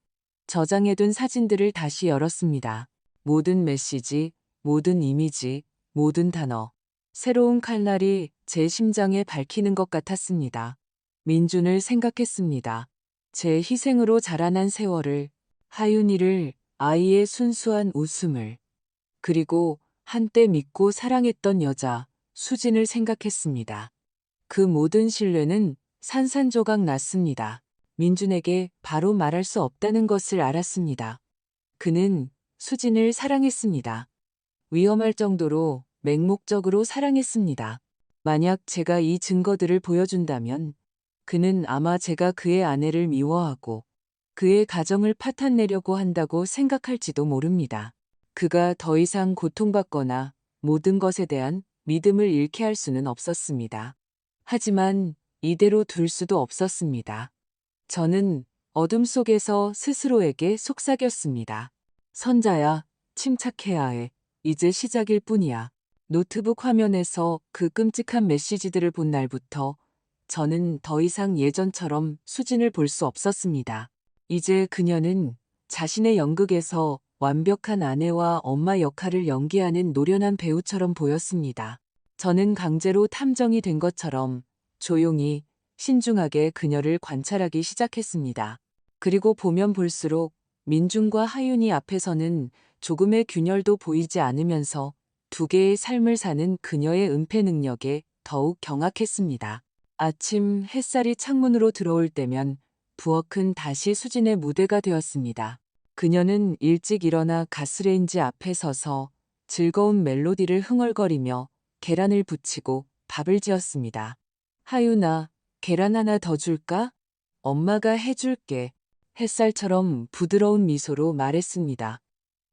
저장해둔 사진들을 다시 열었습니다. 모든 메시지, 모든 이미지, 모든 단어. 새로운 칼날이 제 심장에 밝히는 것 같았습니다. 민준을 생각했습니다. 제 희생으로 자라난 세월을, 하윤이를, 아이의 순수한 웃음을, 그리고 한때 믿고 사랑했던 여자, 수진을 생각했습니다. 그 모든 신뢰는 산산조각 났습니다. 민준에게 바로 말할 수 없다는 것을 알았습니다. 그는 수진을 사랑했습니다. 위험할 정도로 맹목적으로 사랑했습니다. 만약 제가 이 증거들을 보여준다면 그는 아마 제가 그의 아내를 미워하고 그의 가정을 파탄내려고 한다고 생각할지도 모릅니다. 그가 더 이상 고통받거나 모든 것에 대한 믿음을 잃게 할 수는 없었습니다. 하지만 이대로 둘 수도 없었습니다. 저는 어둠 속에서 스스로에게 속삭였습니다. 선자야, 침착해야 해. 이제 시작일 뿐이야. 노트북 화면에서 그 끔찍한 메시지들을 본 날부터 저는 더 이상 예전처럼 수진을 볼 수 없었습니다. 이제 그녀는 자신의 연극에서 완벽한 아내와 엄마 역할을 연기하는 노련한 배우처럼 보였습니다. 저는 강제로 탐정이 된 것처럼 조용히 신중하게 그녀를 관찰하기 시작했습니다. 그리고 보면 볼수록 민준과 하윤이 앞에서는 조금의 균열도 보이지 않으면서 두 개의 삶을 사는 그녀의 은폐 능력에 더욱 경악했습니다. 아침 햇살이 창문으로 들어올 때면 부엌은 다시 수진의 무대가 되었습니다. 그녀는 일찍 일어나 가스레인지 앞에 서서 즐거운 멜로디를 흥얼거리며 계란을 부치고 밥을 지었습니다. 하윤아, 계란 하나 더 줄까? 엄마가 해줄게. 햇살처럼 부드러운 미소로 말했습니다.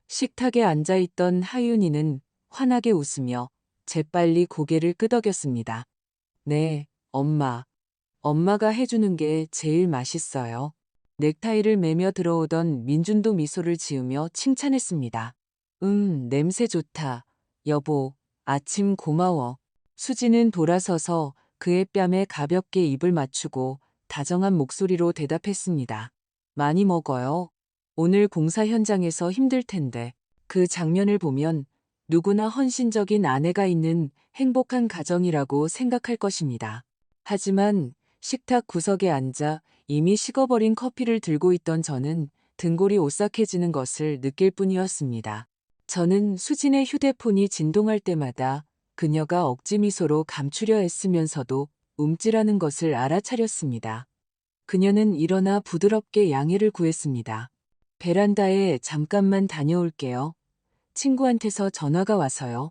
식탁에 앉아있던 하윤이는 환하게 웃으며 재빨리 고개를 끄덕였습니다. 네, 엄마. 엄마가 해주는 게 제일 맛있어요. 넥타이를 매며 들어오던 민준도 미소를 지으며 칭찬했습니다. 냄새 좋다. 여보, 아침 고마워. 수지는 돌아서서 그의 뺨에 가볍게 입을 맞추고 다정한 목소리로 대답했습니다. 많이 먹어요. 오늘 공사 현장에서 힘들 텐데. 그 장면을 보면 누구나 헌신적인 아내가 있는 행복한 가정이라고 생각할 것입니다. 하지만 식탁 구석에 앉아 이미 식어버린 커피를 들고 있던 저는 등골이 오싹해지는 것을 느낄 뿐이었습니다. 저는 수진의 휴대폰이 진동할 때마다 그녀가 억지 미소로 감추려 애쓰면서도 움찔하는 것을 알아차렸습니다. 그녀는 일어나 부드럽게 양해를 구했습니다. 베란다에 잠깐만 다녀올게요. 친구한테서 전화가 와서요.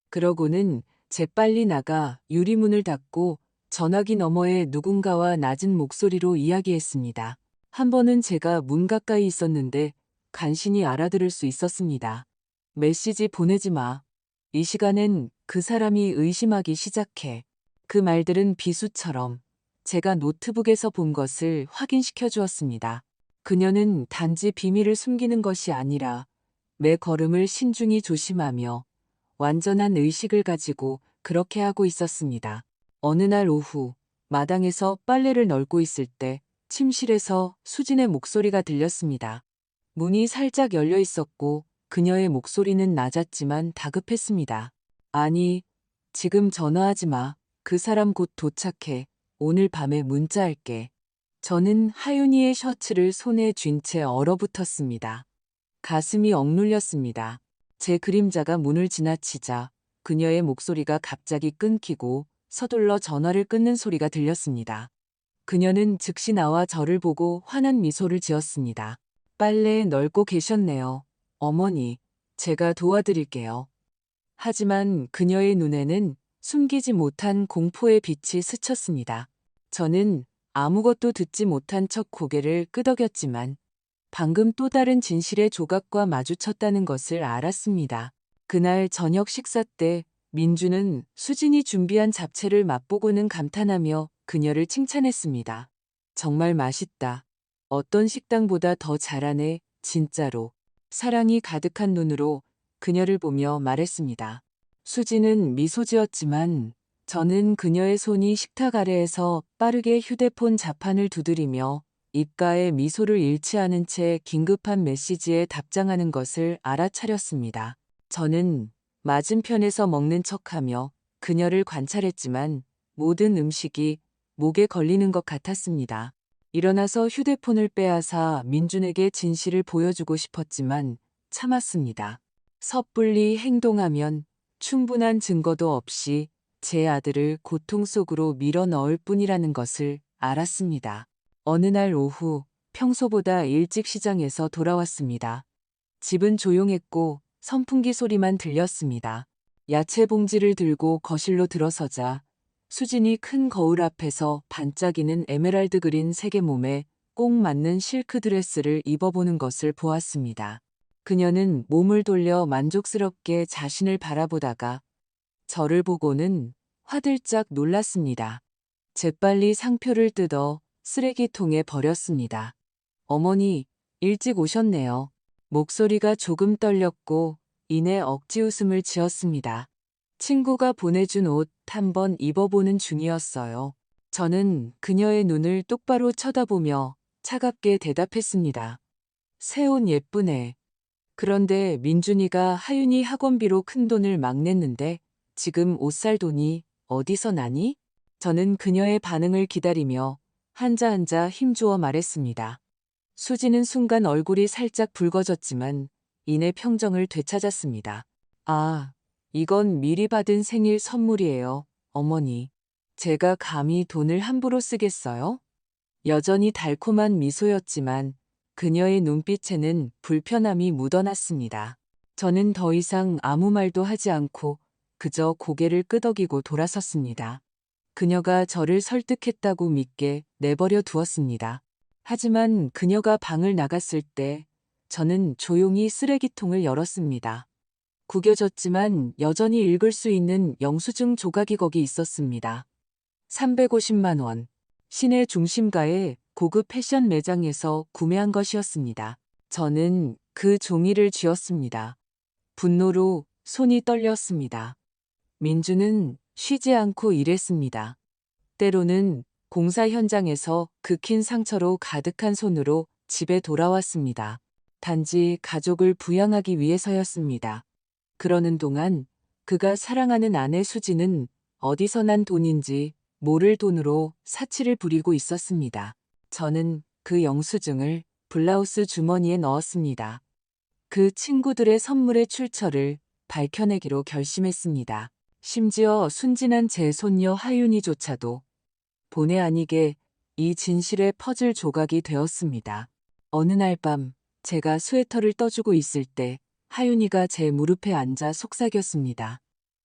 그러고는 재빨리 나가 유리문을 닫고 전화기 너머에 누군가와 낮은 목소리로 이야기했습니다. 한 번은 제가 문 가까이 있었는데 간신히 알아들을 수 있었습니다. 메시지 보내지 마. 이 시간엔 그 사람이 의심하기 시작해. 그 말들은 비수처럼 제가 노트북에서 본 것을 확인시켜 주었습니다. 그녀는 단지 비밀을 숨기는 것이 아니라 매 걸음을 신중히 조심하며 완전한 의식을 가지고 그렇게 하고 있었습니다. 어느 날 오후 마당에서 빨래를 널고 있을 때 침실에서 수진의 목소리가 들렸습니다. 문이 살짝 열려 있었고 그녀의 목소리는 낮았지만 다급했습니다. 아니, 지금 전화하지 마. 그 사람 곧 도착해. 오늘 밤에 문자할게. 저는 하윤이의 셔츠를 손에 쥔 채 얼어붙었습니다. 가슴이 억눌렸습니다. 제 그림자가 문을 지나치자 그녀의 목소리가 갑자기 끊기고 서둘러 전화를 끊는 소리가 들렸습니다. 그녀는 즉시 나와 저를 보고 환한 미소를 지었습니다. 빨래 널고 계셨네요. 어머니, 제가 도와드릴게요. 하지만 그녀의 눈에는 숨기지 못한 공포의 빛이 스쳤습니다. 저는 아무것도 듣지 못한 척 고개를 끄덕였지만 방금 또 다른 진실의 조각과 마주쳤다는 것을 알았습니다. 그날 저녁 식사 때 민주는 수진이 준비한 잡채를 맛보고는 감탄하며 그녀를 칭찬했습니다. 정말 맛있다. 어떤 식당보다 더 잘하네, 진짜로. 사랑이 가득한 눈으로 그녀를 보며 말했습니다. 수진은 미소 지었지만 저는 그녀의 손이 식탁 아래에서 빠르게 휴대폰 자판을 두드리며 입가에 미소를 잃지 않은 채 긴급한 메시지에 답장하는 것을 알아차렸습니다. 저는 맞은편에서 먹는 척하며 그녀를 관찰했지만 모든 음식이 목에 걸리는 것 같았습니다. 일어나서 휴대폰을 빼앗아 민준에게 진실을 보여주고 싶었지만 참았습니다. 섣불리 행동하면 충분한 증거도 없이 제 아들을 고통 속으로 밀어 넣을 뿐이라는 것을 알았습니다. 어느 날 오후 평소보다 일찍 시장에서 돌아왔습니다. 집은 조용했고 선풍기 소리만 들렸습니다. 야채 봉지를 들고 거실로 들어서자 수진이 큰 거울 앞에서 반짝이는 에메랄드 그린 색의 몸에 꼭 맞는 실크 드레스를 입어보는 것을 보았습니다. 그녀는 몸을 돌려 만족스럽게 자신을 바라보다가 저를 보고는 화들짝 놀랐습니다. 재빨리 상표를 뜯어 쓰레기통에 버렸습니다. 어머니, 일찍 오셨네요. 목소리가 조금 떨렸고 이내 억지 웃음을 지었습니다. 친구가 보내준 옷 한번 입어보는 중이었어요. 저는 그녀의 눈을 똑바로 쳐다보며 차갑게 대답했습니다. 새 옷 예쁘네. 그런데 민준이가 하윤이 학원비로 큰 돈을 막 냈는데 지금 옷 살 돈이 어디서 나니? 저는 그녀의 반응을 기다리며 한자 힘주어 말했습니다. 수지는 순간 얼굴이 살짝 붉어졌지만 이내 평정을 되찾았습니다. 아, 이건 미리 받은 생일 선물이에요, 어머니. 제가 감히 돈을 함부로 쓰겠어요? 여전히 달콤한 미소였지만 그녀의 눈빛에는 불편함이 묻어났습니다. 저는 더 이상 아무 말도 하지 않고 그저 고개를 끄덕이고 돌아섰습니다. 그녀가 저를 설득했다고 믿게 내버려 두었습니다. 하지만 그녀가 방을 나갔을 때 저는 조용히 쓰레기통을 열었습니다. 구겨졌지만 여전히 읽을 수 있는 영수증 조각이 거기 있었습니다. 350만 원. 시내 중심가의 고급 패션 매장에서 구매한 것이었습니다. 저는 그 종이를 쥐었습니다. 분노로 손이 떨렸습니다. 민주는 쉬지 않고 일했습니다. 때로는 공사 현장에서 긁힌 상처로 가득한 손으로 집에 돌아왔습니다. 단지 가족을 부양하기 위해서였습니다. 그러는 동안 그가 사랑하는 아내 수지는 어디서 난 돈인지 모를 돈으로 사치를 부리고 있었습니다. 저는 그 영수증을 블라우스 주머니에 넣었습니다. 그 친구들의 선물의 출처를 밝혀내기로 결심했습니다. 심지어 순진한 제 손녀 하윤이조차도 본의 아니게 이 진실의 퍼즐 조각이 되었습니다. 어느 날 밤 제가 스웨터를 떠주고 있을 때 하윤이가 제 무릎에 앉아 속삭였습니다.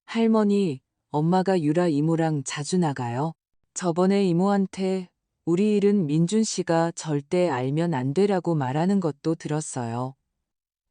할머니, 엄마가 유라 이모랑 자주 나가요. 저번에 이모한테 우리 일은 민준 씨가 절대 알면 안 되라고 말하는 것도 들었어요.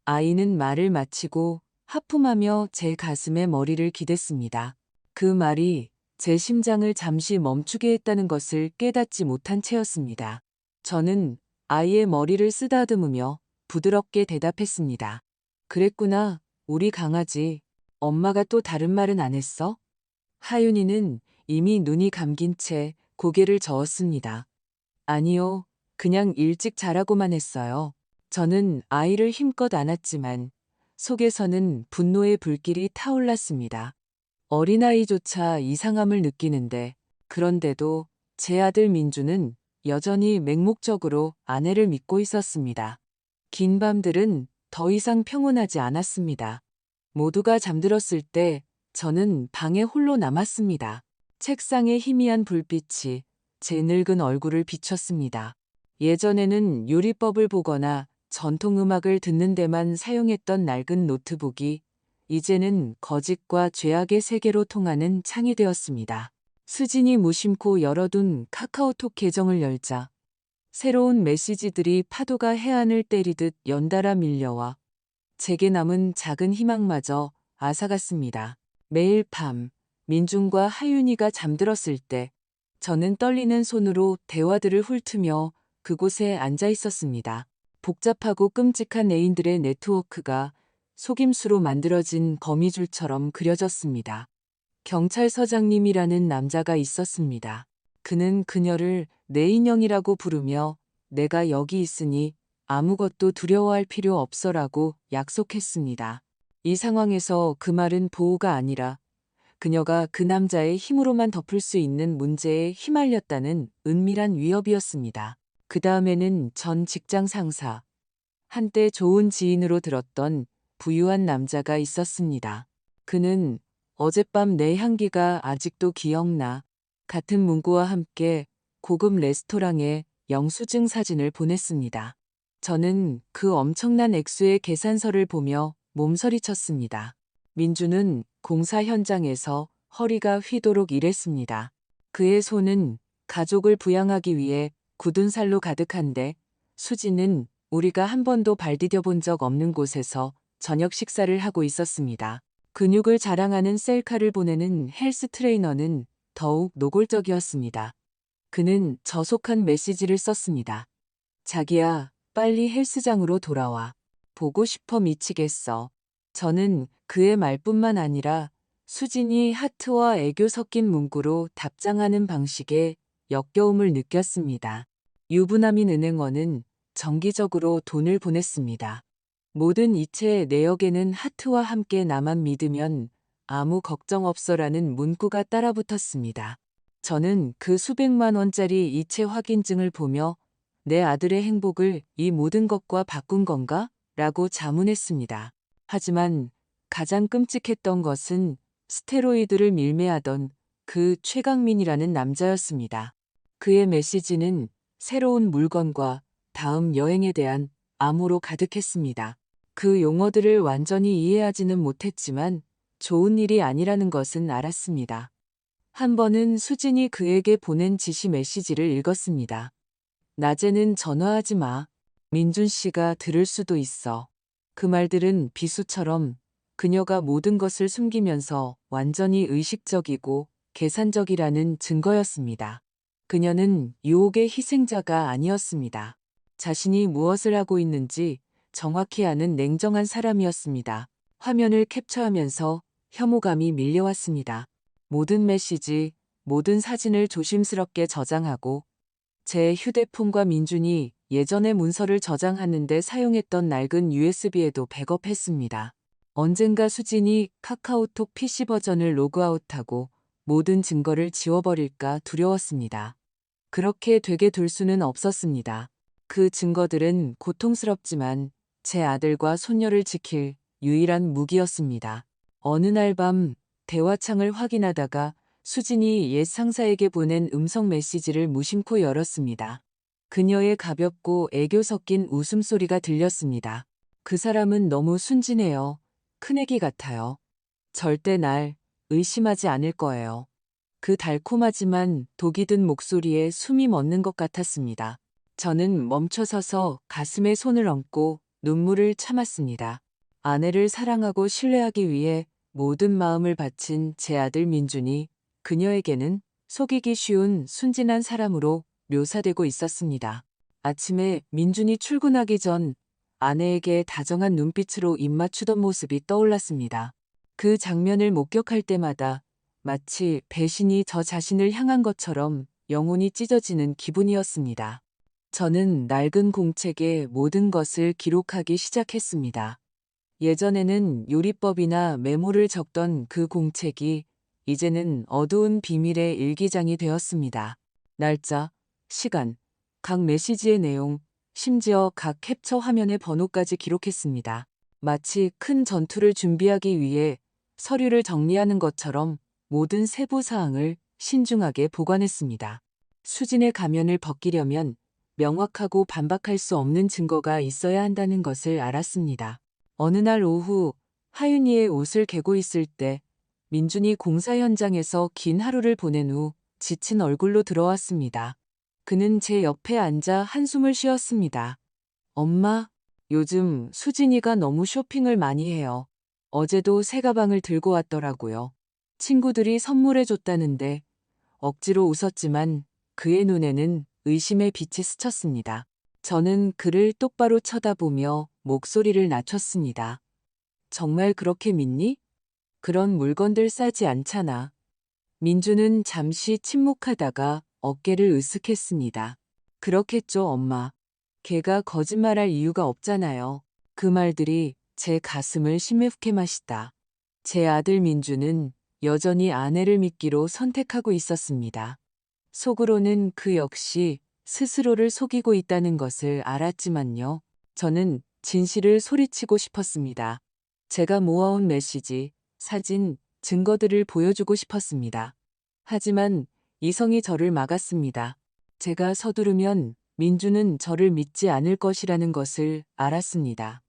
아이는 말을 마치고 하품하며 제 가슴에 머리를 기댔습니다. 그 말이 제 심장을 잠시 멈추게 했다는 것을 깨닫지 못한 채였습니다. 저는 아이의 머리를 쓰다듬으며 부드럽게 대답했습니다. 그랬구나, 우리 강아지. 엄마가 또 다른 말은 안 했어? 하윤이는 이미 눈이 감긴 채 고개를 저었습니다. 아니요, 그냥 일찍 자라고만 했어요. 저는 아이를 힘껏 안았지만 속에서는 분노의 불길이 타올랐습니다. 어린아이조차 이상함을 느끼는데 그런데도 제 아들 민주는 여전히 맹목적으로 아내를 믿고 있었습니다. 긴 밤들은 더 이상 평온하지 않았습니다. 모두가 잠들었을 때 저는 방에 홀로 남았습니다. 책상에 희미한 불빛이 제 늙은 얼굴을 비췄습니다. 예전에는 요리법을 보거나 전통음악을 듣는 데만 사용했던 낡은 노트북이 이제는 거짓과 죄악의 세계로 통하는 창이 되었습니다. 수진이 무심코 열어둔 카카오톡 계정을 열자 새로운 메시지들이 파도가 해안을 때리듯 연달아 밀려와 제게 남은 작은 희망마저 앗아갔습니다. 매일 밤 민준과 하윤이가 잠들었을 때 저는 떨리는 손으로 대화들을 훑으며 그곳에 앉아 있었습니다. 복잡하고 끔찍한 애인들의 네트워크가 속임수로 만들어진 거미줄처럼 그려졌습니다. 경찰서장님이라는 남자가 있었습니다. 그는 그녀를 내 인형이라고 부르며 내가 여기 있으니 아무것도 두려워할 필요 없어라고 약속했습니다. 이 상황에서 그 말은 보호가 아니라 그녀가 그 남자의 힘으로만 덮을 수 있는 문제에 휘말렸다는 은밀한 위협이었습니다. 그 다음에는 전 직장 상사, 한때 좋은 지인으로 들었던 부유한 남자가 있었습니다. 그는 어젯밤 내 향기가 아직도 기억나 같은 문구와 함께 고급 레스토랑에 영수증 사진을 보냈습니다. 저는 그 엄청난 액수의 계산서를 보며 몸서리쳤습니다. 민주는 공사 현장에서 허리가 휘도록 일했습니다. 그의 손은 가족을 부양하기 위해 굳은 살로 가득한데 수지는 우리가 한 번도 발 디뎌 본 적 없는 곳에서 저녁 식사를 하고 있었습니다. 근육을 자랑하는 셀카를 보내는 헬스 트레이너는 더욱 노골적이었습니다. 그는 저속한 메시지를 썼습니다. 자기야, 빨리 헬스장으로 돌아와. 보고 싶어 미치겠어. 저는 그의 말뿐만 아니라 수진이 하트와 애교 섞인 문구로 답장하는 방식에 역겨움을 느꼈습니다. 유부남인 은행원은 정기적으로 돈을 보냈습니다. 모든 이체 내역에는 하트와 함께 나만 믿으면 아무 걱정 없어라는 문구가 따라붙었습니다. 저는 그 수백만 원짜리 이체 확인증을 보며 내 아들의 행복을 이 모든 것과 바꾼 건가? 라고 자문했습니다. 하지만 가장 끔찍했던 것은 스테로이드를 밀매하던 그 최강민이라는 남자였습니다. 그의 메시지는 새로운 물건과 다음 여행에 대한 암호로 가득했습니다. 그 용어들을 완전히 이해하지는 못했지만 좋은 일이 아니라는 것은 알았습니다. 한 번은 수진이 그에게 보낸 지시 메시지를 읽었습니다. 낮에는 전화하지 마. 민준 씨가 들을 수도 있어. 그 말들은 비수처럼 그녀가 모든 것을 숨기면서 완전히 의식적이고 계산적이라는 증거였습니다. 그녀는 유혹의 희생자가 아니었습니다. 자신이 무엇을 하고 있는지 정확히 아는 냉정한 사람이었습니다. 화면을 캡처하면서 혐오감이 밀려왔습니다. 모든 메시지, 모든 사진을 조심스럽게 저장하고 제 휴대폰과 민준이 예전의 문서를 저장하는데 사용했던 낡은 USB에도 백업했습니다. 언젠가 수진이 카카오톡 PC 버전을 로그아웃하고 모든 증거를 지워버릴까 두려웠습니다. 그렇게 되게 둘 수는 없었습니다. 그 증거들은 고통스럽지만 제 아들과 손녀를 지킬 유일한 무기였습니다. 어느 날 밤 대화창을 확인하다가 수진이 옛 상사에게 보낸 음성 메시지를 무심코 열었습니다. 그녀의 가볍고 애교 섞인 웃음소리가 들렸습니다. 그 사람은 너무 순진해요. 큰애기 같아요. 절대 날 의심하지 않을 거예요. 그 달콤하지만 독이 든 목소리에 숨이 멎는 것 같았습니다. 저는 멈춰서서 가슴에 손을 얹고 눈물을 참았습니다. 아내를 사랑하고 신뢰하기 위해 모든 마음을 바친 제 아들 민준이 그녀에게는 속이기 쉬운 순진한 사람으로 묘사되고 있었습니다. 아침에 민준이 출근하기 전 아내에게 다정한 눈빛으로 입맞추던 모습이 떠올랐습니다. 그 장면을 목격할 때마다 마치 배신이 저 자신을 향한 것처럼 영혼이 찢어지는 기분이었습니다. 저는 낡은 공책에 모든 것을 기록하기 시작했습니다. 예전에는 요리법이나 메모를 적던 그 공책이 이제는 어두운 비밀의 일기장이 되었습니다. 날짜, 시간, 각 메시지의 내용, 심지어 각 캡처 화면의 번호까지 기록했습니다. 마치 큰 전투를 준비하기 위해 서류를 정리하는 것처럼 모든 세부 사항을 신중하게 보관했습니다. 수진의 가면을 벗기려면 명확하고 반박할 수 없는 증거가 있어야 한다는 것을 알았습니다. 어느 날 오후 하윤이의 옷을 개고 있을 때 민준이 공사 현장에서 긴 하루를 보낸 후 지친 얼굴로 들어왔습니다. 그는 제 옆에 앉아 한숨을 쉬었습니다. 엄마, 요즘 수진이가 너무 쇼핑을 많이 해요. 어제도 새 가방을 들고 왔더라고요. 친구들이 선물해 줬다는데 억지로 웃었지만 그의 눈에는 의심의 빛이 스쳤습니다. 저는 그를 똑바로 쳐다보며 목소리를 낮췄습니다. 정말 그렇게 믿니? 그런 물건들 싸지 않잖아. 민주는 잠시 침묵하다가 어깨를 으쓱했습니다. 그렇겠죠, 엄마. 걔가 거짓말할 이유가 없잖아요. 그 말들이 제 가슴을 심해게 마시다. 제 아들 민주는 여전히 아내를 믿기로 선택하고 있었습니다. 속으로는 그 역시 스스로를 속이고 있다는 것을 알았지만요. 저는 진실을 소리치고 싶었습니다. 제가 모아온 메시지, 사진, 증거들을 보여주고 싶었습니다. 하지만 이성이 저를 막았습니다. 제가 서두르면 민주는 저를 믿지 않을 것이라는 것을 알았습니다.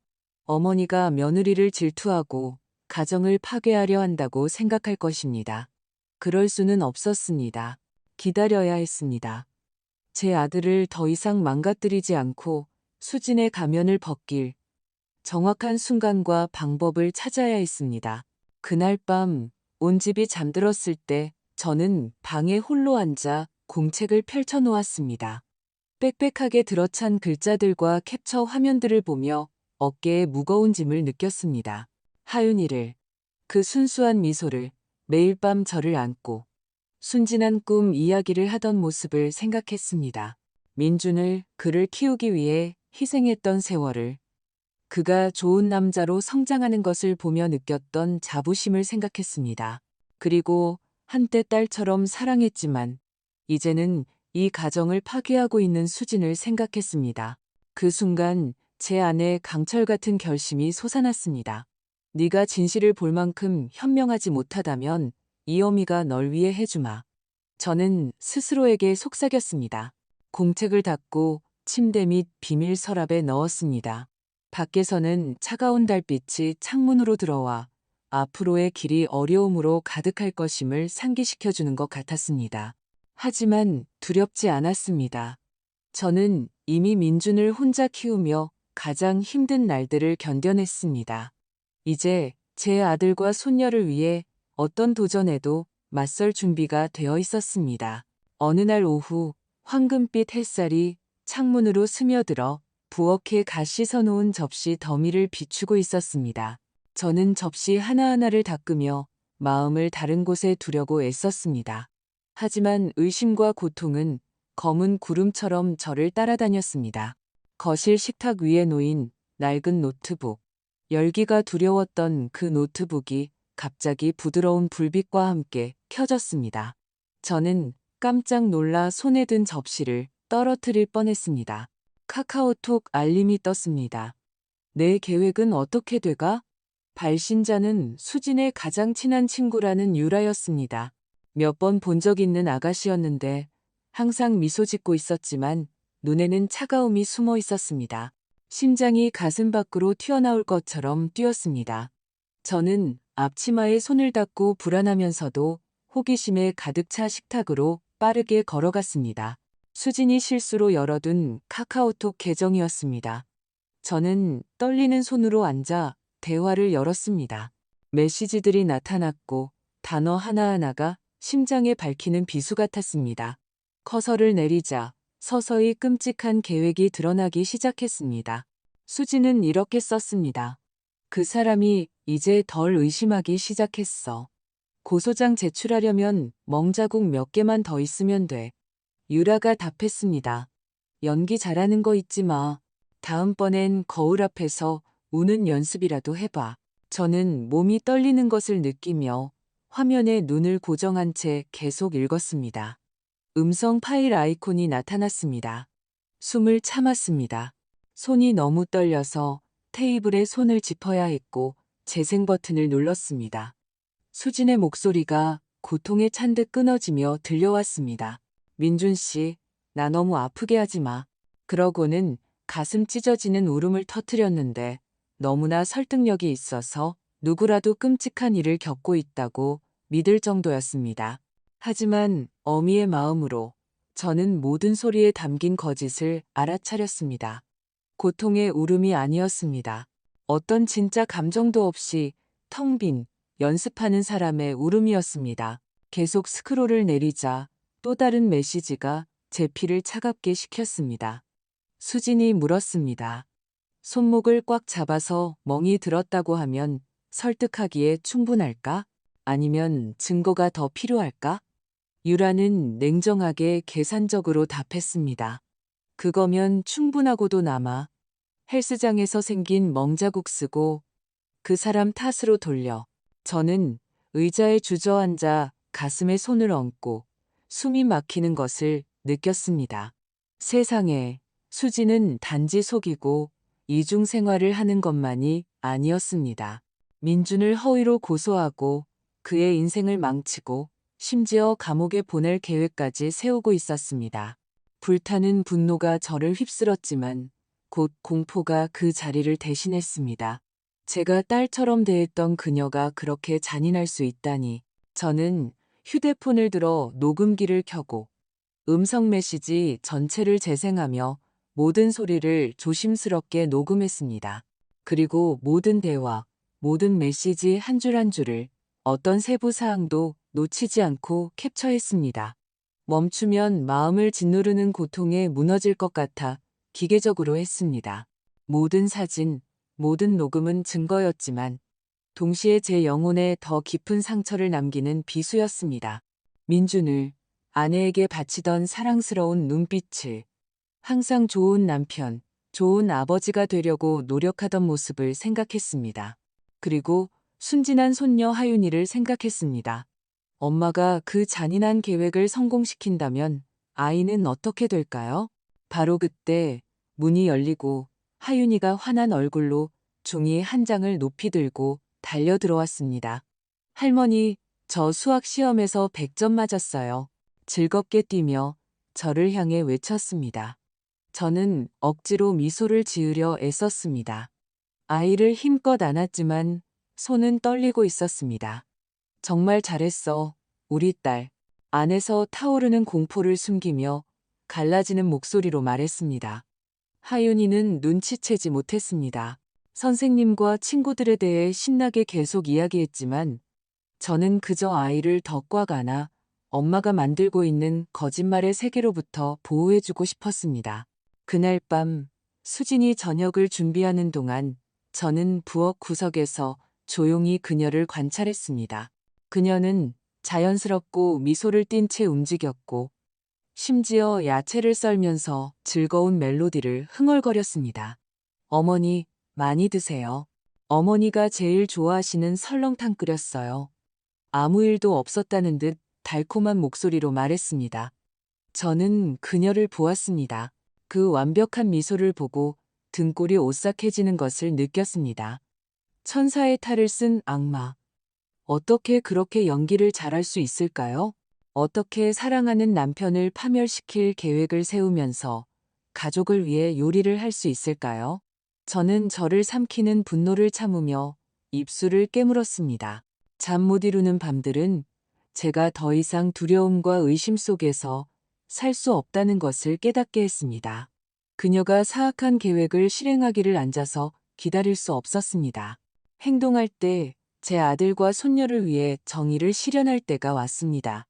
어머니가 며느리를 질투하고 가정을 파괴하려 한다고 생각할 것입니다. 그럴 수는 없었습니다. 기다려야 했습니다. 제 아들을 더 이상 망가뜨리지 않고 수진의 가면을 벗길 정확한 순간과 방법을 찾아야 했습니다. 그날 밤 온 집이 잠들었을 때 저는 방에 홀로 앉아 공책을 펼쳐 놓았습니다. 빽빽하게 들어찬 글자들과 캡처 화면들을 보며 어깨에 무거운 짐을 느꼈습니다. 하윤이를, 그 순수한 미소를, 매일 밤 저를 안고 순진한 꿈 이야기를 하던 모습을 생각했습니다. 민준을, 그를 키우기 위해 희생했던 세월을, 그가 좋은 남자로 성장하는 것을 보며 느꼈던 자부심을 생각했습니다. 그리고 한때 딸처럼 사랑했지만 이제는 이 가정을 파괴하고 있는 수진을 생각했습니다. 그 순간 제 안에 강철 같은 결심이 솟아났습니다. 네가 진실을 볼 만큼 현명하지 못하다면 이 어미가 널 위해 해주마. 저는 스스로에게 속삭였습니다. 공책을 닫고 침대 및 비밀 서랍에 넣었습니다. 밖에서는 차가운 달빛이 창문으로 들어와 앞으로의 길이 어려움으로 가득할 것임을 상기시켜주는 것 같았습니다. 하지만 두렵지 않았습니다. 저는 이미 민준을 혼자 키우며 가장 힘든 날들을 견뎌냈습니다. 이제 제 아들과 손녀를 위해 어떤 도전에도 맞설 준비가 되어 있었습니다. 어느 날 오후 황금빛 햇살이 창문으로 스며들어 부엌에 갓 씻어놓은 접시 더미를 비추고 있었습니다. 저는 접시 하나하나를 닦으며 마음을 다른 곳에 두려고 애썼습니다. 하지만 의심과 고통은 검은 구름처럼 저를 따라다녔습니다. 거실 식탁 위에 놓인 낡은 노트북. 열기가 두려웠던 그 노트북이 갑자기 부드러운 불빛과 함께 켜졌습니다. 저는 깜짝 놀라 손에 든 접시를 떨어뜨릴 뻔했습니다. 카카오톡 알림이 떴습니다. 내 계획은 어떻게 돼가? 발신자는 수진의 가장 친한 친구라는 유라였습니다. 몇 번 본 적 있는 아가씨였는데 항상 미소 짓고 있었지만 눈에는 차가움이 숨어 있었습니다. 심장이 가슴 밖으로 튀어나올 것처럼 뛰었습니다. 저는 앞치마에 손을 닦고 불안하면서도 호기심에 가득 차 식탁으로 빠르게 걸어갔습니다. 수진이 실수로 열어둔 카카오톡 계정이었습니다. 저는 떨리는 손으로 앉아 대화를 열었습니다. 메시지들이 나타났고 단어 하나하나가 심장에 밝히는 비수 같았습니다. 커서를 내리자 서서히 끔찍한 계획이 드러나기 시작했습니다. 수진은 이렇게 썼습니다. 그 사람이 이제 덜 의심하기 시작했어. 고소장 제출하려면 멍자국 몇 개만 더 있으면 돼. 유라가 답했습니다. 연기 잘하는 거 잊지 마. 다음번엔 거울 앞에서 우는 연습이라도 해봐. 저는 몸이 떨리는 것을 느끼며 화면에 눈을 고정한 채 계속 읽었습니다. 음성 파일 아이콘이 나타났습니다. 숨을 참았습니다. 손이 너무 떨려서 테이블에 손을 짚어야 했고 재생 버튼을 눌렀습니다. 수진의 목소리가 고통에 찬 듯 끊어지며 들려왔습니다. 민준 씨, 나 너무 아프게 하지 마. 그러고는 가슴 찢어지는 울음을 터뜨렸는데 너무나 설득력이 있어서 누구라도 끔찍한 일을 겪고 있다고 믿을 정도였습니다. 하지만 어미의 마음으로 저는 모든 소리에 담긴 거짓을 알아차렸습니다. 고통의 울음이 아니었습니다. 어떤 진짜 감정도 없이 텅 빈 연습하는 사람의 울음이었습니다. 계속 스크롤을 내리자 또 다른 메시지가 제 피를 차갑게 식혔습니다. 수진이 물었습니다. 손목을 꽉 잡아서 멍이 들었다고 하면 설득하기에 충분할까? 아니면 증거가 더 필요할까? 유라는 냉정하게 계산적으로 답했습니다. 그거면 충분하고도 남아. 헬스장에서 생긴 멍자국 쓰고 그 사람 탓으로 돌려. 저는 의자에 주저앉아 가슴에 손을 얹고 숨이 막히는 것을 느꼈습니다. 세상에 수지는 단지 속이고 이중 생활을 하는 것만이 아니었습니다. 민준을 허위로 고소하고 그의 인생을 망치고 심지어 감옥에 보낼 계획까지 세우고 있었습니다. 불타는 분노가 저를 휩쓸었지만 곧 공포가 그 자리를 대신했습니다. 제가 딸처럼 대했던 그녀가 그렇게 잔인할 수 있다니. 저는 휴대폰을 들어 녹음기를 켜고 음성 메시지 전체를 재생하며 모든 소리를 조심스럽게 녹음했습니다. 그리고 모든 대화, 모든 메시지 한 줄 한 줄을 어떤 세부 사항도 놓치지 않고 캡처했습니다. 멈추면 마음을 짓누르는 고통에 무너질 것 같아 기계적으로 했습니다. 모든 사진, 모든 녹음은 증거였지만 동시에 제 영혼에 더 깊은 상처를 남기는 비수였습니다. 민준을, 아내에게 바치던 사랑스러운 눈빛을, 항상 좋은 남편, 좋은 아버지가 되려고 노력하던 모습을 생각했습니다. 그리고 순진한 손녀 하윤이를 생각했습니다. 엄마가 그 잔인한 계획을 성공시킨다면 아이는 어떻게 될까요? 바로 그때 문이 열리고 하윤이가 환한 얼굴로 종이 한 장을 높이 들고 달려 들어왔습니다. 할머니, 저 수학 시험에서 100점 맞았어요. 즐겁게 뛰며 저를 향해 외쳤습니다. 저는 억지로 미소를 지으려 애썼습니다. 아이를 힘껏 안았지만 손은 떨리고 있었습니다. 정말 잘했어, 우리 딸. 안에서 타오르는 공포를 숨기며 갈라지는 목소리로 말했습니다. 하윤이는 눈치채지 못했습니다. 선생님과 친구들에 대해 신나게 계속 이야기했지만 저는 그저 아이를 더 꽉 안아 엄마가 만들고 있는 거짓말의 세계로부터 보호해주고 싶었습니다. 그날 밤 수진이 저녁을 준비하는 동안 저는 부엌 구석에서 조용히 그녀를 관찰했습니다. 그녀는 자연스럽고 미소를 띤 채 움직였고 심지어 야채를 썰면서 즐거운 멜로디를 흥얼거렸습니다. 어머니, 많이 드세요. 어머니가 제일 좋아하시는 설렁탕 끓였어요. 아무 일도 없었다는 듯 달콤한 목소리로 말했습니다. 저는 그녀를 보았습니다. 그 완벽한 미소를 보고 등골이 오싹해지는 것을 느꼈습니다. 천사의 탈을 쓴 악마. 어떻게 그렇게 연기를 잘할 수 있을까요? 어떻게 사랑하는 남편을 파멸시킬 계획을 세우면서 가족을 위해 요리를 할 수 있을까요? 저는 저를 삼키는 분노를 참으며 입술을 깨물었습니다. 잠 못 이루는 밤들은 제가 더 이상 두려움과 의심 속에서 살 수 없다는 것을 깨닫게 했습니다. 그녀가 사악한 계획을 실행하기를 앉아서 기다릴 수 없었습니다. 행동할 때 제 아들과 손녀를 위해 정의를 실현할 때가 왔습니다.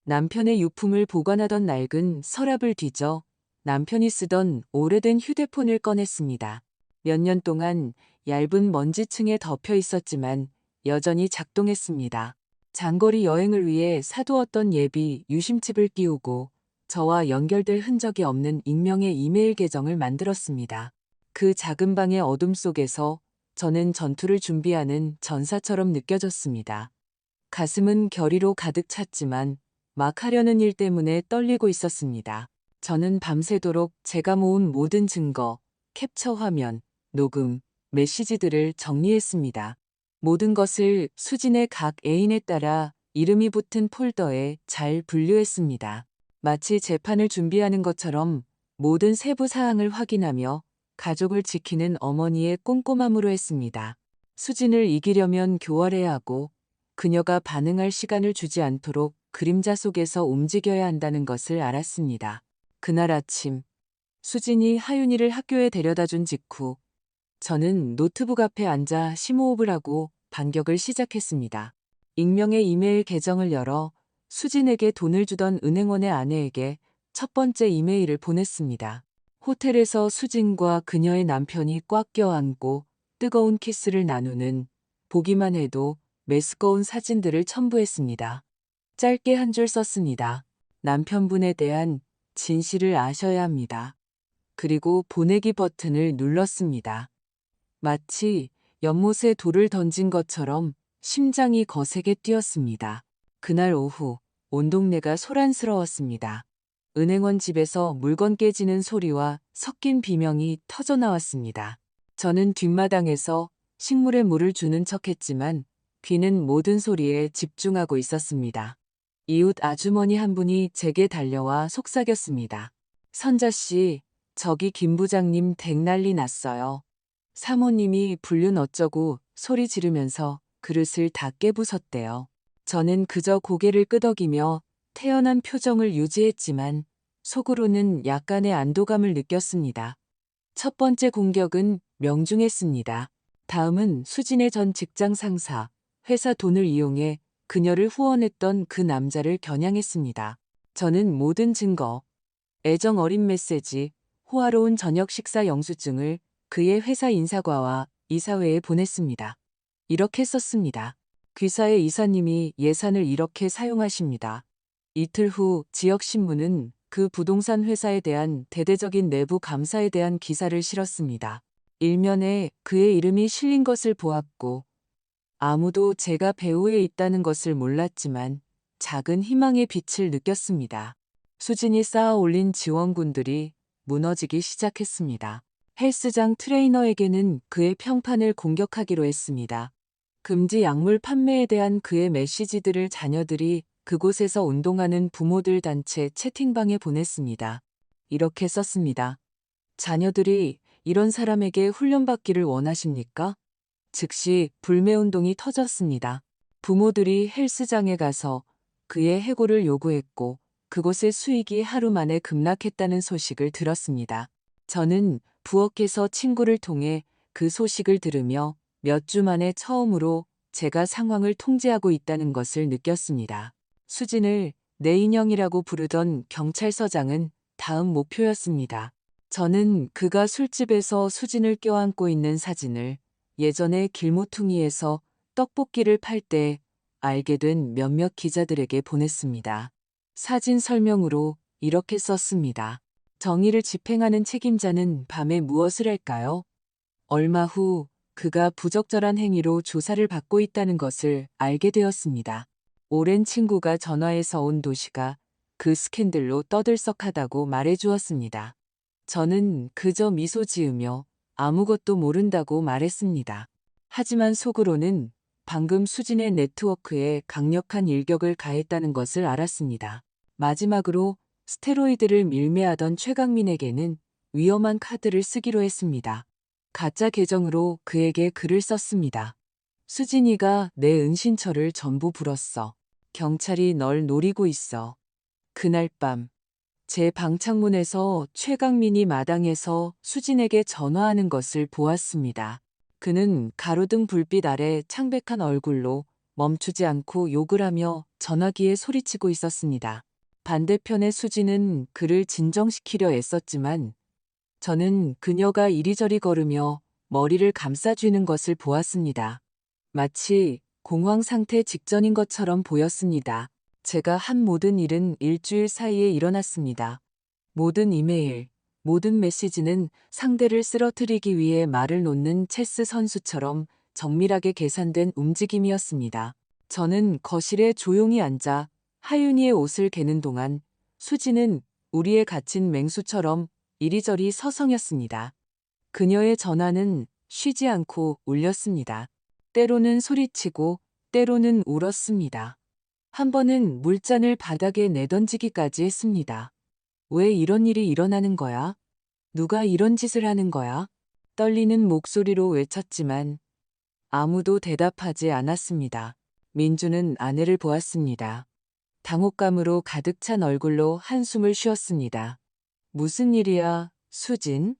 남편의 유품을 보관하던 낡은 서랍을 뒤져 남편이 쓰던 오래된 휴대폰을 꺼냈습니다. 몇 년 동안 얇은 먼지층에 덮여 있었지만 여전히 작동했습니다. 장거리 여행을 위해 사두었던 예비 유심칩을 끼우고 저와 연결될 흔적이 없는 익명의 이메일 계정을 만들었습니다. 그 작은 방의 어둠 속에서 저는 전투를 준비하는 전사처럼 느껴졌습니다. 가슴은 결의로 가득 찼지만 막 하려는 일 때문에 떨리고 있었습니다. 저는 밤새도록 제가 모은 모든 증거, 캡처 화면, 녹음, 메시지들을 정리했습니다. 모든 것을 수진의 각 애인에 따라 이름이 붙은 폴더에 잘 분류했습니다. 마치 재판을 준비하는 것처럼 모든 세부 사항을 확인하며 가족을 지키는 어머니의 꼼꼼함으로 했습니다. 수진을 이기려면 교활해야 하고 그녀가 반응할 시간을 주지 않도록 그림자 속에서 움직여야 한다는 것을 알았습니다. 그날 아침 수진이 하윤이를 학교에 데려다 준 직후 저는 노트북 앞에 앉아 심호흡을 하고 반격을 시작했습니다. 익명의 이메일 계정을 열어 수진에게 돈을 주던 은행원의 아내에게 첫 번째 이메일을 보냈습니다. 호텔에서 수진과 그녀의 남편이 꽉 껴안고 뜨거운 키스를 나누는 보기만 해도 메스꺼운 사진들을 첨부했습니다. 짧게 한 줄 썼습니다. 남편분에 대한 진실을 아셔야 합니다. 그리고 보내기 버튼을 눌렀습니다. 마치 연못에 돌을 던진 것처럼 심장이 거세게 뛰었습니다. 그날 오후 온 동네가 소란스러웠습니다. 은행원 집에서 물건 깨지는 소리와 섞인 비명이 터져 나왔습니다. 저는 뒷마당에서 식물에 물을 주는 척했지만 귀는 모든 소리에 집중하고 있었습니다. 이웃 아주머니 한 분이 제게 달려와 속삭였습니다. 선자씨, 저기 김 부장님 댁 난리 났어요. 사모님이 불륜 어쩌고 소리 지르면서 그릇을 다 깨부쉈대요. 저는 그저 고개를 끄덕이며 태연한 표정을 유지했지만 속으로는 약간의 안도감을 느꼈습니다. 첫 번째 공격은 명중했습니다. 다음은 수진의 전 직장 상사, 회사 돈을 이용해 그녀를 후원했던 그 남자를 겨냥했습니다. 저는 모든 증거, 애정 어린 메시지, 호화로운 저녁 식사 영수증을 그의 회사 인사과와 이사회에 보냈습니다. 이렇게 썼습니다. 귀사의 이사님이 예산을 이렇게 사용하십니다. 이틀 후 지역신문은 그 부동산 회사에 대한 대대적인 내부 감사에 대한 기사를 실었습니다. 일면에 그의 이름이 실린 것을 보았고 아무도 제가 배후에 있다는 것을 몰랐지만 작은 희망의 빛을 느꼈습니다. 수진이 쌓아 올린 지원군들이 무너지기 시작했습니다. 헬스장 트레이너에게는 그의 평판을 공격하기로 했습니다. 금지 약물 판매에 대한 그의 메시지들을 자녀들이 그곳에서 운동하는 부모들 단체 채팅방에 보냈습니다. 이렇게 썼습니다. 자녀들이 이런 사람에게 훈련받기를 원하십니까? 즉시 불매운동이 터졌습니다. 부모들이 헬스장에 가서 그의 해고를 요구했고 그곳의 수익이 하루 만에 급락했다는 소식을 들었습니다. 저는 부엌에서 친구를 통해 그 소식을 들으며 몇 주 만에 처음으로 제가 상황을 통제하고 있다는 것을 느꼈습니다. 수진을 내 인형이라고 부르던 경찰서장은 다음 목표였습니다. 저는 그가 술집에서 수진을 껴안고 있는 사진을 예전에 길모퉁이에서 떡볶이를 팔 때 알게 된 몇몇 기자들에게 보냈습니다. 사진 설명으로 이렇게 썼습니다. 정의를 집행하는 책임자는 밤에 무엇을 할까요? 얼마 후 그가 부적절한 행위로 조사를 받고 있다는 것을 알게 되었습니다. 오랜 친구가 전화해서 온 도시가 그 스캔들로 떠들썩하다고 말해주었습니다. 저는 그저 미소 지으며 아무것도 모른다고 말했습니다. 하지만 속으로는 방금 수진의 네트워크에 강력한 일격을 가했다는 것을 알았습니다. 마지막으로 스테로이드를 밀매하던 최강민에게는 위험한 카드를 쓰기로 했습니다. 가짜 계정으로 그에게 글을 썼습니다. 수진이가 내 은신처를 전부 불었어. 경찰이 널 노리고 있어. 그날 밤 제 방창문에서 최강민이 마당에서 수진에게 전화하는 것을 보았습니다. 그는 가로등 불빛 아래 창백한 얼굴로 멈추지 않고 욕을 하며 전화기에 소리치고 있었습니다. 반대편의 수진은 그를 진정시키려 애썼지만 저는 그녀가 이리저리 걸으며 머리를 감싸쥐는 것을 보았습니다. 마치 공황 상태 직전인 것처럼 보였습니다. 제가 한 모든 일은 일주일 사이에 일어났습니다. 모든 이메일, 모든 메시지는 상대를 쓰러뜨리기 위해 말을 놓는 체스 선수처럼 정밀하게 계산된 움직임이었습니다. 저는 거실에 조용히 앉아 하윤이의 옷을 개는 동안 수지는 우리에 갇힌 맹수처럼 이리저리 서성였습니다. 그녀의 전화는 쉬지 않고 울렸습니다. 때로는 소리치고 때로는 울었습니다. 한 번은 물잔을 바닥에 내던지기까지 했습니다. 왜 이런 일이 일어나는 거야? 누가 이런 짓을 하는 거야? 떨리는 목소리로 외쳤지만 아무도 대답하지 않았습니다. 민주는 아내를 보았습니다. 당혹감으로 가득 찬 얼굴로 한숨을 쉬었습니다. 무슨 일이야, 수진?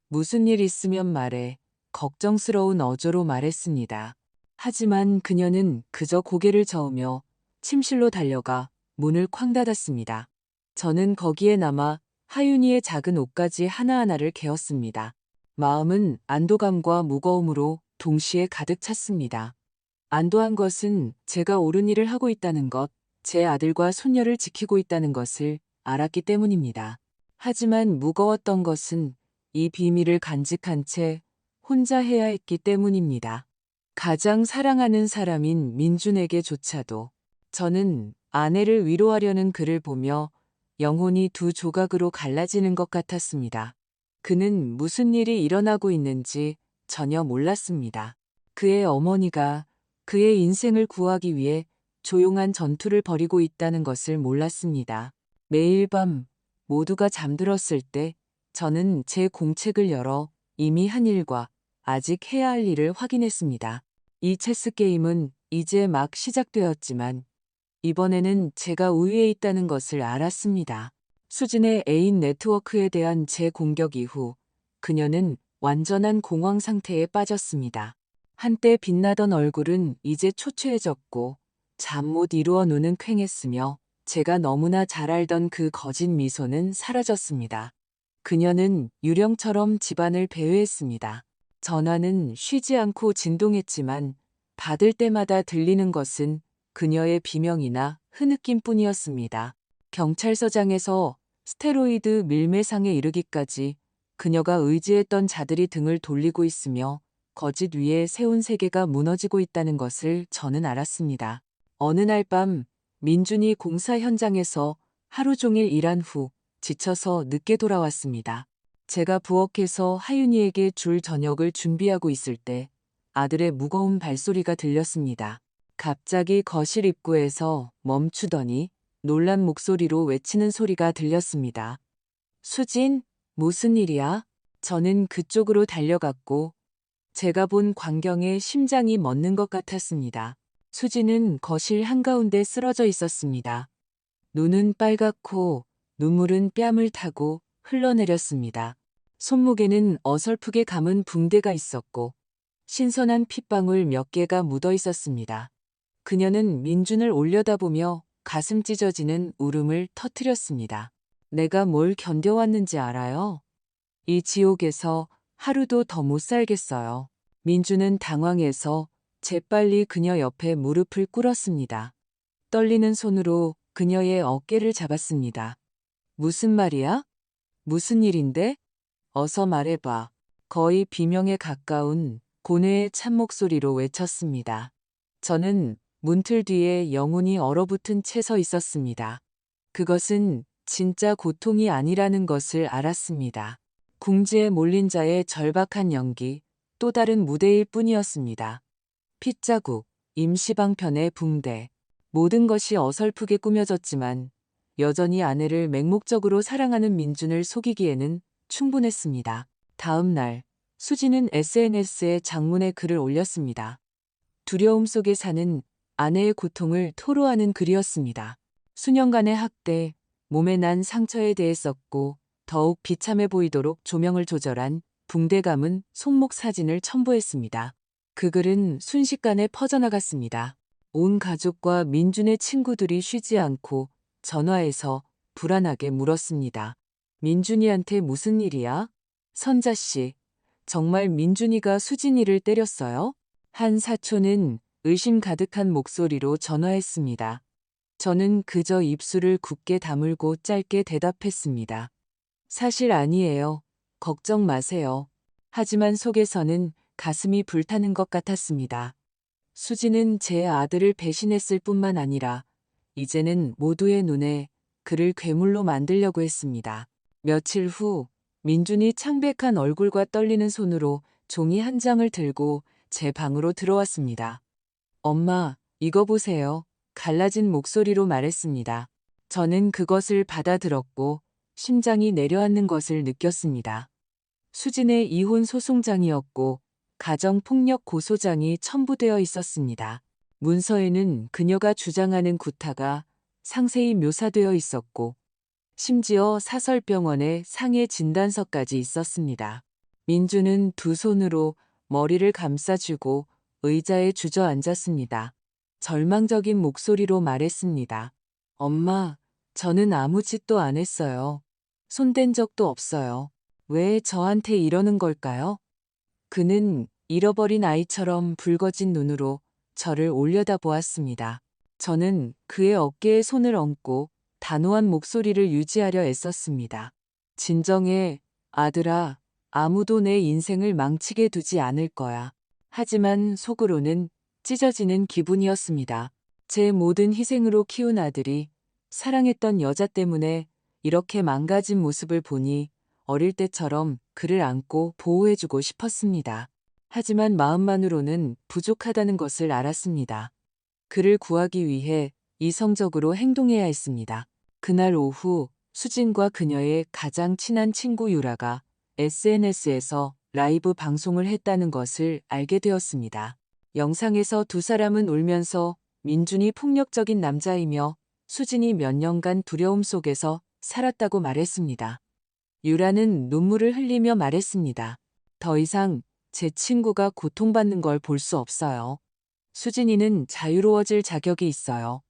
무슨 일 있으면 말해. 걱정스러운 어조로 말했습니다. 하지만 그녀는 그저 고개를 저으며 침실로 달려가 문을 쾅 닫았습니다. 저는 거기에 남아 하윤이의 작은 옷가지 하나하나를 개었습니다. 마음은 안도감과 무거움으로 동시에 가득 찼습니다. 안도한 것은 제가 옳은 일을 하고 있다는 것, 제 아들과 손녀를 지키고 있다는 것을 알았기 때문입니다. 하지만 무거웠던 것은 이 비밀을 간직한 채 혼자 해야 했기 때문입니다. 가장 사랑하는 사람인 민준에게조차도 저는 아내를 위로하려는 그를 보며 영혼이 두 조각으로 갈라지는 것 같았습니다. 그는 무슨 일이 일어나고 있는지 전혀 몰랐습니다. 그의 어머니가 그의 인생을 구하기 위해 조용한 전투를 벌이고 있다는 것을 몰랐습니다. 매일 밤 모두가 잠들었을 때 저는 제 공책을 열어 이미 한 일과 아직 해야 할 일을 확인했습니다. 이 체스 게임은 이제 막 시작되었지만 이번에는 제가 우위에 있다는 것을 알았습니다. 수진의 애인 네트워크에 대한 제 공격 이후 그녀는 완전한 공황 상태에 빠졌습니다. 한때 빛나던 얼굴은 이제 초췌해졌고 잠 못 이루어 눈은 퀭했으며 제가 너무나 잘 알던 그 거짓 미소는 사라졌습니다. 그녀는 유령처럼 집안을 배회했습니다. 전화는 쉬지 않고 진동했지만 받을 때마다 들리는 것은 그녀의 비명이나 흐느낌뿐이었습니다. 경찰서장에서 스테로이드 밀매상에 이르기까지 그녀가 의지했던 자들이 등을 돌리고 있으며 거짓 위에 세운 세계가 무너지고 있다는 것을 저는 알았습니다. 어느 날 밤 민준이 공사 현장에서 하루 종일 일한 후 지쳐서 늦게 돌아왔습니다. 제가 부엌에서 하윤이에게 줄 저녁을 준비하고 있을 때 아들의 무거운 발소리가 들렸습니다. 갑자기 거실 입구에서 멈추더니 놀란 목소리로 외치는 소리가 들렸습니다. 수진, 무슨 일이야? 저는 그쪽으로 달려갔고 제가 본 광경에 심장이 멎는 것 같았습니다. 수진은 거실 한가운데 쓰러져 있었습니다. 눈은 빨갛고 눈물은 뺨을 타고 흘러내렸습니다. 손목에는 어설프게 감은 붕대가 있었고 신선한 핏방울 몇 개가 묻어 있었습니다. 그녀는 민준을 올려다보며 가슴 찢어지는 울음을 터뜨렸습니다. 내가 뭘 견뎌왔는지 알아요? 이 지옥에서 하루도 더 못 살겠어요. 민준은 당황해서 재빨리 그녀 옆에 무릎을 꿇었습니다. 떨리는 손으로 그녀의 어깨를 잡았습니다. 무슨 말이야? 무슨 일인데? 어서 말해봐. 거의 비명에 가까운 고뇌의 찬목소리로 외쳤습니다. 저는 문틀 뒤에 영혼이 얼어붙은 채 서 있었습니다. 그것은 진짜 고통이 아니라는 것을 알았습니다. 궁지에 몰린 자의 절박한 연기, 또 다른 무대일 뿐이었습니다. 핏자국, 임시방편의 붕대, 모든 것이 어설프게 꾸며졌지만 여전히 아내를 맹목적으로 사랑하는 민준을 속이기에는 충분했습니다. 다음 날, 수지는 SNS에 장문의 글을 올렸습니다. 두려움 속에 사는 아내의 고통을 토로하는 글이었습니다. 수년간의 학대, 몸에 난 상처에 대해 썼고 더욱 비참해 보이도록 조명을 조절한 붕대 감은 손목 사진을 첨부했습니다. 그 글은 순식간에 퍼져나갔습니다. 온 가족과 민준의 친구들이 쉬지 않고 전화해서 불안하게 물었습니다. 민준이한테 무슨 일이야? 선자 씨, 정말 민준이가 수진이를 때렸어요? 한 사촌은 의심 가득한 목소리로 전화했습니다. 저는 그저 입술을 굳게 다물고 짧게 대답했습니다. 사실 아니에요. 걱정 마세요. 하지만 속에서는 가슴이 불타는 것 같았습니다. 수지는 제 아들을 배신했을 뿐만 아니라 이제는 모두의 눈에 그를 괴물로 만들려고 했습니다. 며칠 후 민준이 창백한 얼굴과 떨리는 손으로 종이 한 장을 들고 제 방으로 들어왔습니다. 엄마, 이거 보세요. 갈라진 목소리로 말했습니다. 저는 그것을 받아들었고 심장이 내려앉는 것을 느꼈습니다. 수진의 이혼 소송장이었고 가정폭력 고소장이 첨부되어 있었습니다. 문서에는 그녀가 주장하는 구타가 상세히 묘사되어 있었고 심지어 사설병원의 상해 진단서까지 있었습니다. 민주는 두 손으로 머리를 감싸쥐고 의자에 주저앉았습니다. 절망적인 목소리로 말했습니다. 엄마, 저는 아무 짓도 안 했어요. 손댄 적도 없어요. 왜 저한테 이러는 걸까요? 그는 잃어버린 아이처럼 붉어진 눈으로 저를 올려다보았습니다. 저는 그의 어깨에 손을 얹고 단호한 목소리를 유지하려 애썼습니다. 진정해, 아들아. 아무도 내 인생을 망치게 두지 않을 거야. 하지만 속으로는 찢어지는 기분이었습니다. 제 모든 희생으로 키운 아들이 사랑했던 여자 때문에 이렇게 망가진 모습을 보니 어릴 때처럼 그를 안고 보호해주고 싶었습니다. 하지만 마음만으로는 부족하다는 것을 알았습니다. 그를 구하기 위해 이성적으로 행동해야 했습니다. 그날 오후 수진과 그녀의 가장 친한 친구 유라가 SNS에서 라이브 방송을 했다는 것을 알게 되었습니다. 영상에서 두 사람은 울면서 민준이 폭력적인 남자이며 수진이 몇 년간 두려움 속에서 살았다고 말했습니다. 유라는 눈물을 흘리며 말했습니다. 더 이상 제 친구가 고통받는 걸 볼 수 없어요. 수진이는 자유로워질 자격이 있어요.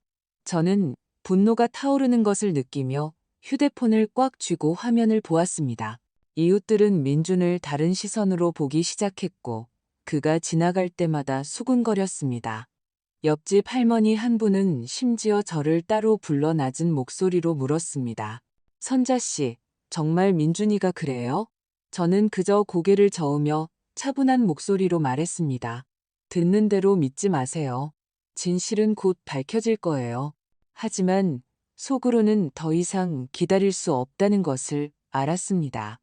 저는 분노가 타오르는 것을 느끼며 휴대폰을 꽉 쥐고 화면을 보았습니다. 이웃들은 민준을 다른 시선으로 보기 시작했고 그가 지나갈 때마다 수군거렸습니다. 옆집 할머니 한 분은 심지어 저를 따로 불러 낮은 목소리로 물었습니다. 선자 씨, 정말 민준이가 그래요? 저는 그저 고개를 저으며 차분한 목소리로 말했습니다. 듣는 대로 믿지 마세요. 진실은 곧 밝혀질 거예요. 하지만 속으로는 더 이상 기다릴 수 없다는 것을 알았습니다.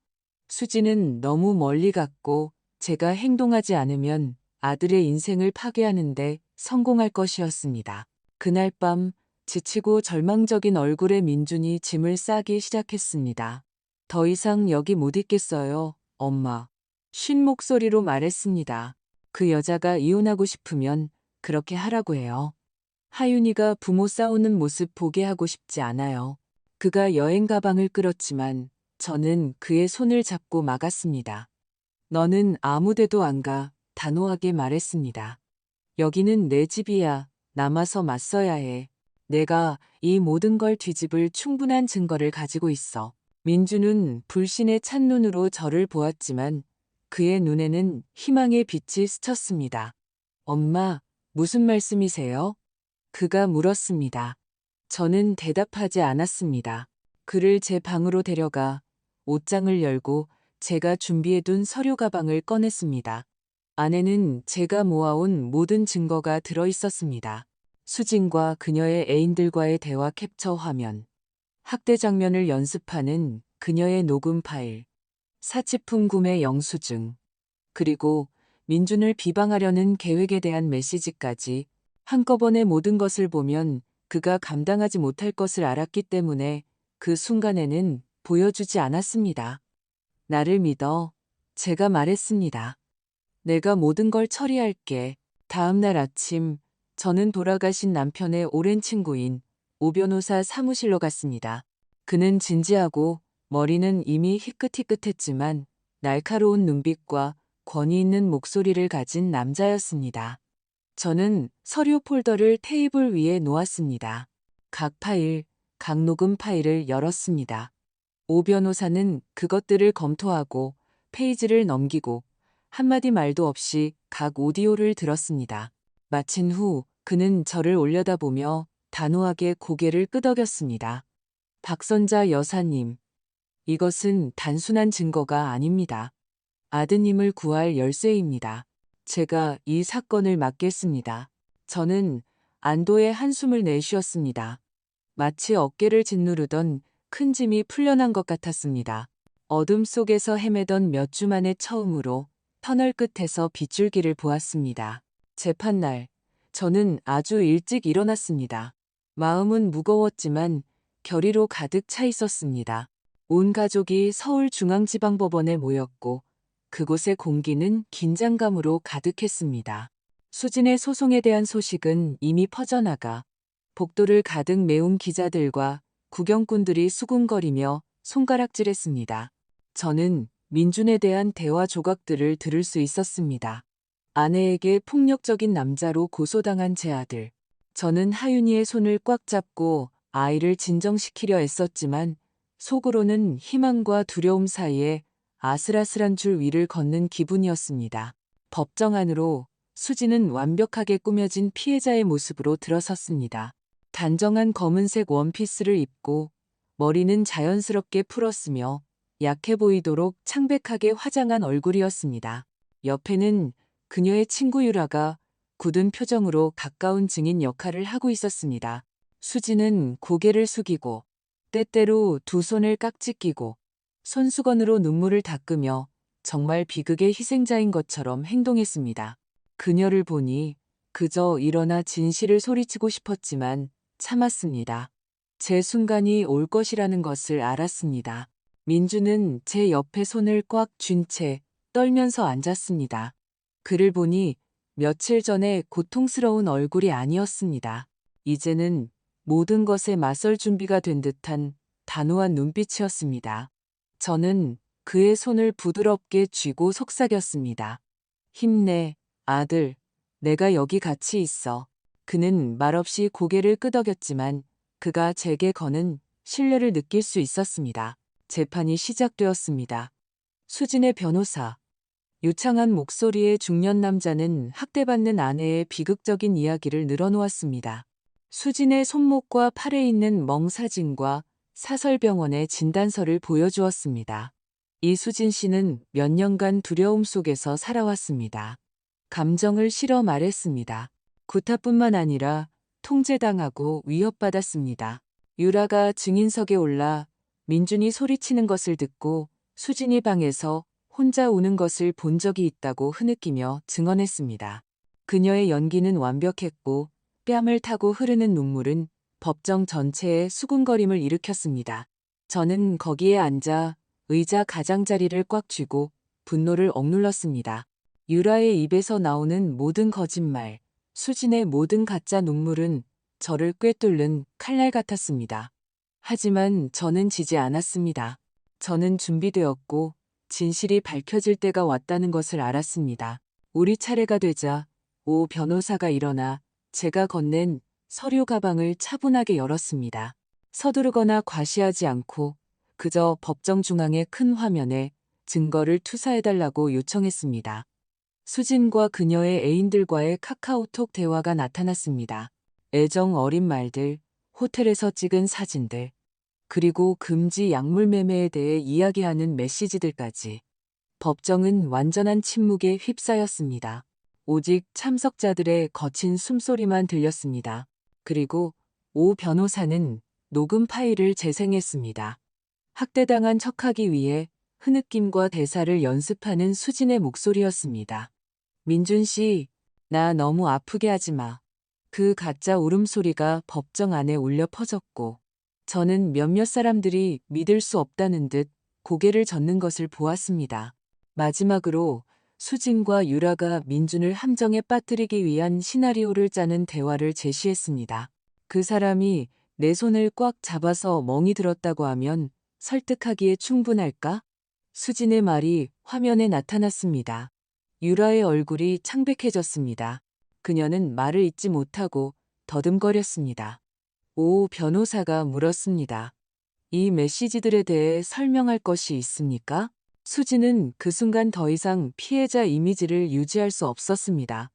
수지는 너무 멀리 갔고 제가 행동하지 않으면 아들의 인생을 파괴하는데 성공할 것이었습니다. 그날 밤 지치고 절망적인 얼굴의 민준이 짐을 싸기 시작했습니다. 더 이상 여기 못 있겠어요, 엄마. 쉰 목소리로 말했습니다. 그 여자가 이혼하고 싶으면 그렇게 하라고 해요. 하윤이가 부모 싸우는 모습 보게 하고 싶지 않아요. 그가 여행 가방을 끌었지만 저는 그의 손을 잡고 막았습니다. 너는 아무 데도 안 가, 단호하게 말했습니다. 여기는 내 집이야. 남아서 맞서야 해. 내가 이 모든 걸 뒤집을 충분한 증거를 가지고 있어. 민주는 불신에 찬 눈으로 저를 보았지만 그의 눈에는 희망의 빛이 스쳤습니다. 엄마, 무슨 말씀이세요? 그가 물었습니다. 저는 대답하지 않았습니다. 그를 제 방으로 데려가 옷장을 열고 제가 준비해둔 서류 가방을 꺼냈습니다. 안에는 제가 모아온 모든 증거가 들어 있었습니다. 수진과 그녀의 애인들과의 대화 캡처 화면, 학대 장면을 연습하는 그녀의 녹음 파일, 사치품 구매 영수증, 그리고 민준을 비방하려는 계획에 대한 메시지까지 한꺼번에 모든 것을 보면 그가 감당하지 못할 것을 알았기 때문에 그 순간에는 보여주지 않았습니다. 나를 믿어. 제가 말했습니다. 내가 모든 걸 처리할게. 다음 날 아침, 저는 돌아가신 남편의 오랜 친구인 오 변호사 사무실로 갔습니다. 그는 진지하고 머리는 이미 희끗희끗했지만 날카로운 눈빛과 권위 있는 목소리를 가진 남자였습니다. 저는 서류 폴더를 테이블 위에 놓았습니다. 각 파일, 각 녹음 파일을 열었습니다. 오 변호사는 그것들을 검토하고 페이지를 넘기고 한마디 말도 없이 각 오디오를 들었습니다. 마친 후 그는 저를 올려다보며 단호하게 고개를 끄덕였습니다. 박선자 여사님, 이것은 단순한 증거가 아닙니다. 아드님을 구할 열쇠입니다. 제가 이 사건을 맡겠습니다. 저는 안도의 한숨을 내쉬었습니다. 마치 어깨를 짓누르던 큰 짐이 풀려난 것 같았습니다. 어둠 속에서 헤매던 몇 주 만에 처음으로 터널 끝에서 빗줄기를 보았습니다. 재판날, 저는 아주 일찍 일어났습니다. 마음은 무거웠지만 결의로 가득 차 있었습니다. 온 가족이 서울중앙지방법원에 모였고 그곳의 공기는 긴장감으로 가득했습니다. 수진의 소송에 대한 소식은 이미 퍼져나가 복도를 가득 메운 기자들과 구경꾼들이 수군거리며 손가락질했습니다. 저는 민준에 대한 대화 조각들을 들을 수 있었습니다. 아내에게 폭력적인 남자로 고소당한 제 아들. 저는 하윤이의 손을 꽉 잡고 아이를 진정시키려 애썼지만 속으로는 희망과 두려움 사이에 아슬아슬한 줄 위를 걷는 기분이었습니다. 법정 안으로 수지는 완벽하게 꾸며진 피해자의 모습으로 들어섰습니다. 단정한 검은색 원피스를 입고 머리는 자연스럽게 풀었으며 약해 보이도록 창백하게 화장한 얼굴이었습니다. 옆에는 그녀의 친구 유라가 굳은 표정으로 가까운 증인 역할을 하고 있었습니다. 수지는 고개를 숙이고 때때로 두 손을 깍지 끼고 손수건으로 눈물을 닦으며 정말 비극의 희생자인 것처럼 행동했습니다. 그녀를 보니 그저 일어나 진실을 소리치고 싶었지만 참았습니다. 제 순간이 올 것이라는 것을 알았습니다. 민주는 제 옆에 손을 꽉 쥔 채 떨면서 앉았습니다. 그를 보니 며칠 전에 고통스러운 얼굴이 아니었습니다. 이제는 모든 것에 맞설 준비가 된 듯한 단호한 눈빛이었습니다. 저는 그의 손을 부드럽게 쥐고 속삭였습니다. 힘내, 아들. 내가 여기 같이 있어. 그는 말없이 고개를 끄덕였지만 그가 제게 거는 신뢰를 느낄 수 있었습니다. 재판이 시작되었습니다. 수진의 변호사. 유창한 목소리의 중년 남자는 학대받는 아내의 비극적인 이야기를 늘어놓았습니다. 수진의 손목과 팔에 있는 멍사진과 사설병원의 진단서를 보여주었습니다. 이수진 씨는 몇 년간 두려움 속에서 살아왔습니다. 감정을 실어 말했습니다. 구타뿐만 아니라 통제당하고 위협받았습니다. 유라가 증인석에 올라 민준이 소리치는 것을 듣고 수진이 방에서 혼자 우는 것을 본 적이 있다고 흐느끼며 증언했습니다. 그녀의 연기는 완벽했고 뺨을 타고 흐르는 눈물은 법정 전체에 수군거림을 일으켰습니다. 저는 거기에 앉아 의자 가장자리를 꽉 쥐고 분노를 억눌렀습니다. 유라의 입에서 나오는 모든 거짓말, 수진의 모든 가짜 눈물은 저를 꿰뚫는 칼날 같았습니다. 하지만 저는 지지 않았습니다. 저는 준비되었고 진실이 밝혀질 때가 왔다는 것을 알았습니다. 우리 차례가 되자 오 변호사가 일어나 제가 건넨 서류 가방을 차분하게 열었습니다. 서두르거나 과시하지 않고 그저 법정 중앙의 큰 화면에 증거를 투사해달라고 요청했습니다. 수진과 그녀의 애인들과의 카카오톡 대화가 나타났습니다. 애정 어린 말들, 호텔에서 찍은 사진들, 그리고 금지 약물 매매에 대해 이야기하는 메시지들까지. 법정은 완전한 침묵에 휩싸였습니다. 오직 참석자들의 거친 숨소리만 들렸습니다. 그리고 오 변호사는 녹음 파일을 재생했습니다. 학대당한 척하기 위해 흐느낌과 대사를 연습하는 수진의 목소리였습니다. 민준 씨, 나 너무 아프게 하지 마. 그 가짜 울음소리가 법정 안에 울려 퍼졌고 저는 몇몇 사람들이 믿을 수 없다는 듯 고개를 젓는 것을 보았습니다. 마지막으로 수진과 유라가 민준을 함정에 빠뜨리기 위한 시나리오를 짜는 대화를 제시했습니다. 그 사람이 내 손을 꽉 잡아서 멍이 들었다고 하면 설득하기에 충분할까? 수진의 말이 화면에 나타났습니다. 유라의 얼굴이 창백해졌습니다. 그녀는 말을 잇지 못하고 더듬거렸습니다. 오 변호사가 물었습니다. 이 메시지들에 대해 설명할 것이 있습니까? 수진은 그 순간 더 이상 피해자 이미지를 유지할 수 없었습니다.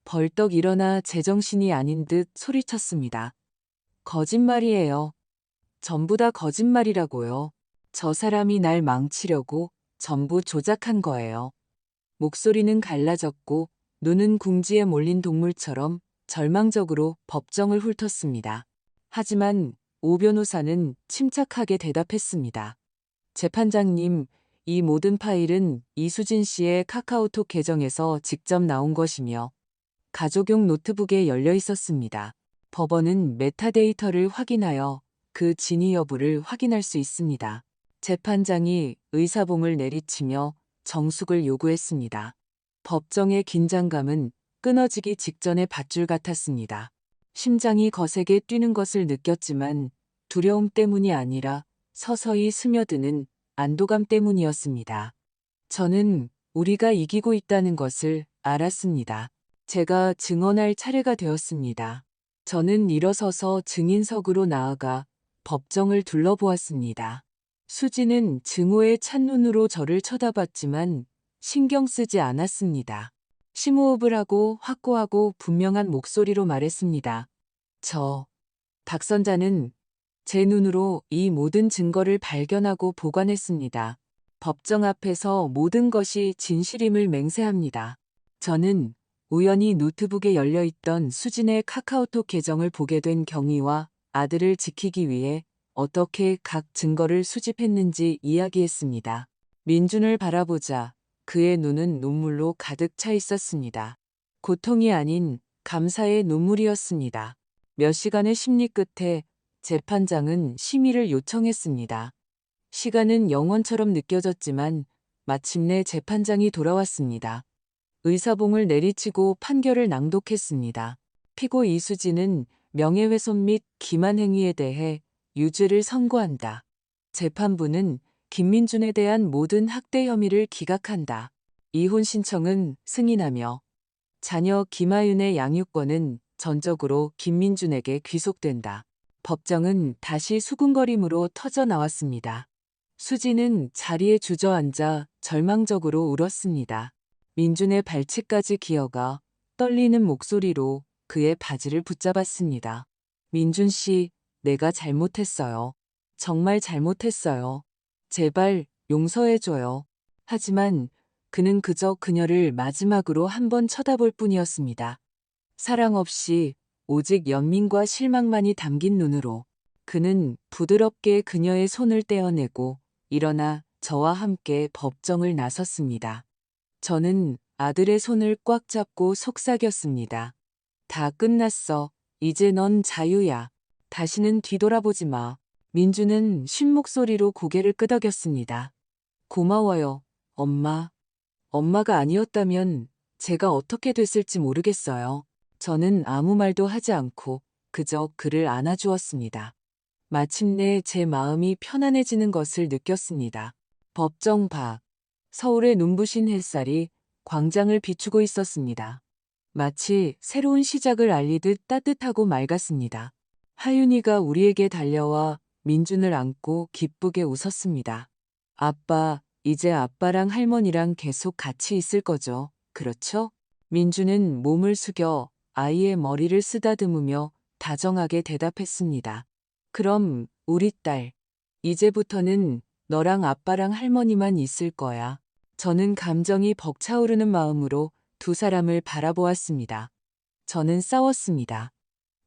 벌떡 일어나 제정신이 아닌 듯 소리쳤습니다. 거짓말이에요. 전부 다 거짓말이라고요. 저 사람이 날 망치려고 전부 조작한 거예요. 목소리는 갈라졌고 눈은 궁지에 몰린 동물처럼 절망적으로 법정을 훑었습니다. 하지만 오 변호사는 침착하게 대답했습니다. 재판장님, 이 모든 파일은 이수진 씨의 카카오톡 계정에서 직접 나온 것이며 가족용 노트북에 열려 있었습니다. 법원은 메타데이터를 확인하여 그 진위 여부를 확인할 수 있습니다. 재판장이 의사봉을 내리치며 정숙을 요구했습니다. 법정의 긴장감은 끊어지기 직전의 밧줄 같았습니다. 심장이 거세게 뛰는 것을 느꼈지만 두려움 때문이 아니라 서서히 스며드는 안도감 때문이었습니다. 저는 우리가 이기고 있다는 것을 알았습니다. 제가 증언할 차례가 되었습니다. 저는 일어서서 증인석으로 나아가 법정을 둘러보았습니다. 수지는 증오의 찬눈으로 저를 쳐다봤지만 신경 쓰지 않았습니다. 심호흡을 하고 확고하고 분명한 목소리로 말했습니다. 박선자는 제 눈으로 이 모든 증거를 발견하고 보관했습니다. 법정 앞에서 모든 것이 진실임을 맹세합니다. 저는 우연히 노트북에 열려있던 수진의 카카오톡 계정을 보게 된 경위와 아들을 지키기 위해 어떻게 각 증거를 수집했는지 이야기했습니다. 민준을 바라보자 그의 눈은 눈물로 가득 차 있었습니다. 고통이 아닌 감사의 눈물이었습니다. 몇 시간의 심리 끝에 재판장은 심의를 요청했습니다. 시간은 영원처럼 느껴졌지만 마침내 재판장이 돌아왔습니다. 의사봉을 내리치고 판결을 낭독했습니다. 피고 이수진은 명예훼손 및 기만 행위에 대해 유죄를 선고한다. 재판부는 김민준에 대한 모든 학대 혐의를 기각한다. 이혼 신청은 승인하며 자녀 김하윤의 양육권은 전적으로 김민준에게 귀속된다. 법정은 다시 수군거림으로 터져 나왔습니다. 수지는 자리에 주저앉아 절망적으로 울었습니다. 민준의 발치까지 기어가 떨리는 목소리로 그의 바지를 붙잡았습니다. 민준 씨, 내가 잘못했어요. 정말 잘못했어요. 제발 용서해줘요. 하지만 그는 그저 그녀를 마지막으로 한 번 쳐다볼 뿐이었습니다. 사랑 없이 오직 연민과 실망만이 담긴 눈으로 그는 부드럽게 그녀의 손을 떼어내고 일어나 저와 함께 법정을 나섰습니다. 저는 아들의 손을 꽉 잡고 속삭였습니다. 다 끝났어. 이제 넌 자유야. 다시는 뒤돌아보지 마. 민주는 쉰 목소리로 고개를 끄덕였습니다. 고마워요, 엄마. 엄마가 아니었다면 제가 어떻게 됐을지 모르겠어요. 저는 아무 말도 하지 않고 그저 그를 안아주었습니다. 마침내 제 마음이 편안해지는 것을 느꼈습니다. 법정 밖, 서울의 눈부신 햇살이 광장을 비추고 있었습니다. 마치 새로운 시작을 알리듯 따뜻하고 맑았습니다. 하윤이가 우리에게 달려와 민준을 안고 기쁘게 웃었습니다. 아빠, 이제 아빠랑 할머니랑 계속 같이 있을 거죠? 그렇죠? 민준은 몸을 숙여 아이의 머리를 쓰다듬으며 다정하게 대답했습니다. 그럼 우리 딸, 이제부터는 너랑 아빠랑 할머니만 있을 거야. 저는 감정이 벅차오르는 마음으로 두 사람을 바라보았습니다. 저는 싸웠습니다.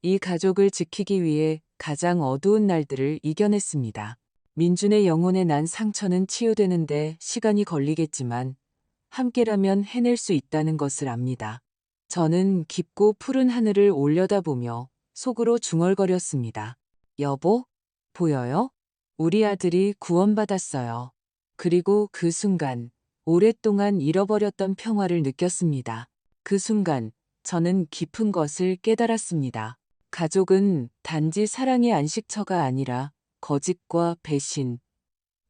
이 가족을 지키기 위해 가장 어두운 날들을 이겨냈습니다. 민준의 영혼에 난 상처는 치유되는데 시간이 걸리겠지만 함께라면 해낼 수 있다는 것을 압니다. 저는 깊고 푸른 하늘을 올려다보며 속으로 중얼거렸습니다. 여보, 보여요? 우리 아들이 구원받았어요. 그리고 그 순간 오랫동안 잃어버렸던 평화를 느꼈습니다. 그 순간 저는 깊은 것을 깨달았습니다. 가족은 단지 사랑의 안식처가 아니라 거짓과 배신,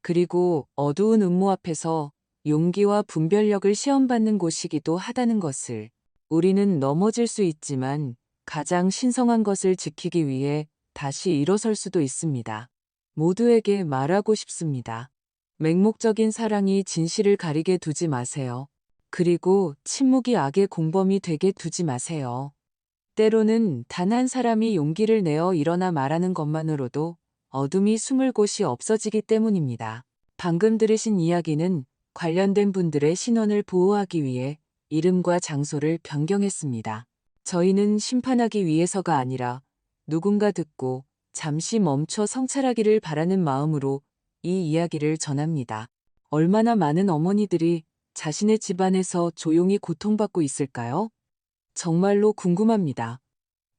그리고 어두운 음모 앞에서 용기와 분별력을 시험받는 곳이기도 하다는 것을. 우리는 넘어질 수 있지만 가장 신성한 것을 지키기 위해 다시 일어설 수도 있습니다. 모두에게 말하고 싶습니다. 맹목적인 사랑이 진실을 가리게 두지 마세요. 그리고 침묵이 악의 공범이 되게 두지 마세요. 때로는 단 한 사람이 용기를 내어 일어나 말하는 것만으로도 어둠이 숨을 곳이 없어지기 때문입니다. 방금 들으신 이야기는 관련된 분들의 신원을 보호하기 위해 이름과 장소를 변경했습니다. 저희는 심판하기 위해서가 아니라 누군가 듣고 잠시 멈춰 성찰하기를 바라는 마음으로 이 이야기를 전합니다. 얼마나 많은 어머니들이 자신의 집안에서 조용히 고통받고 있을까요? 정말로 궁금합니다.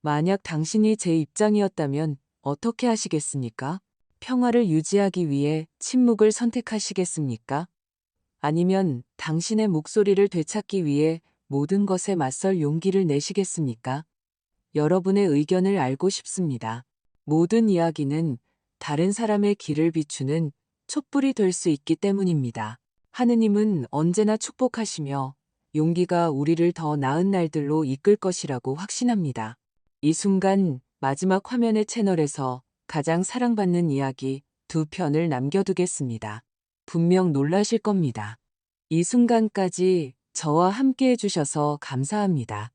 만약 당신이 제 입장이었다면 어떻게 하시겠습니까? 평화를 유지하기 위해 침묵을 선택하시겠습니까? 아니면 당신의 목소리를 되찾기 위해 모든 것에 맞설 용기를 내시겠습니까? 여러분의 의견을 알고 싶습니다. 모든 이야기는 다른 사람의 길을 비추는 촛불이 될 수 있기 때문입니다. 하느님은 언제나 축복하시며 용기가 우리를 더 나은 날들로 이끌 것이라고 확신합니다. 이 순간 마지막 화면의 채널에서 가장 사랑받는 이야기 두 편을 남겨두겠습니다. 분명 놀라실 겁니다. 이 순간까지 저와 함께 해주셔서 감사합니다.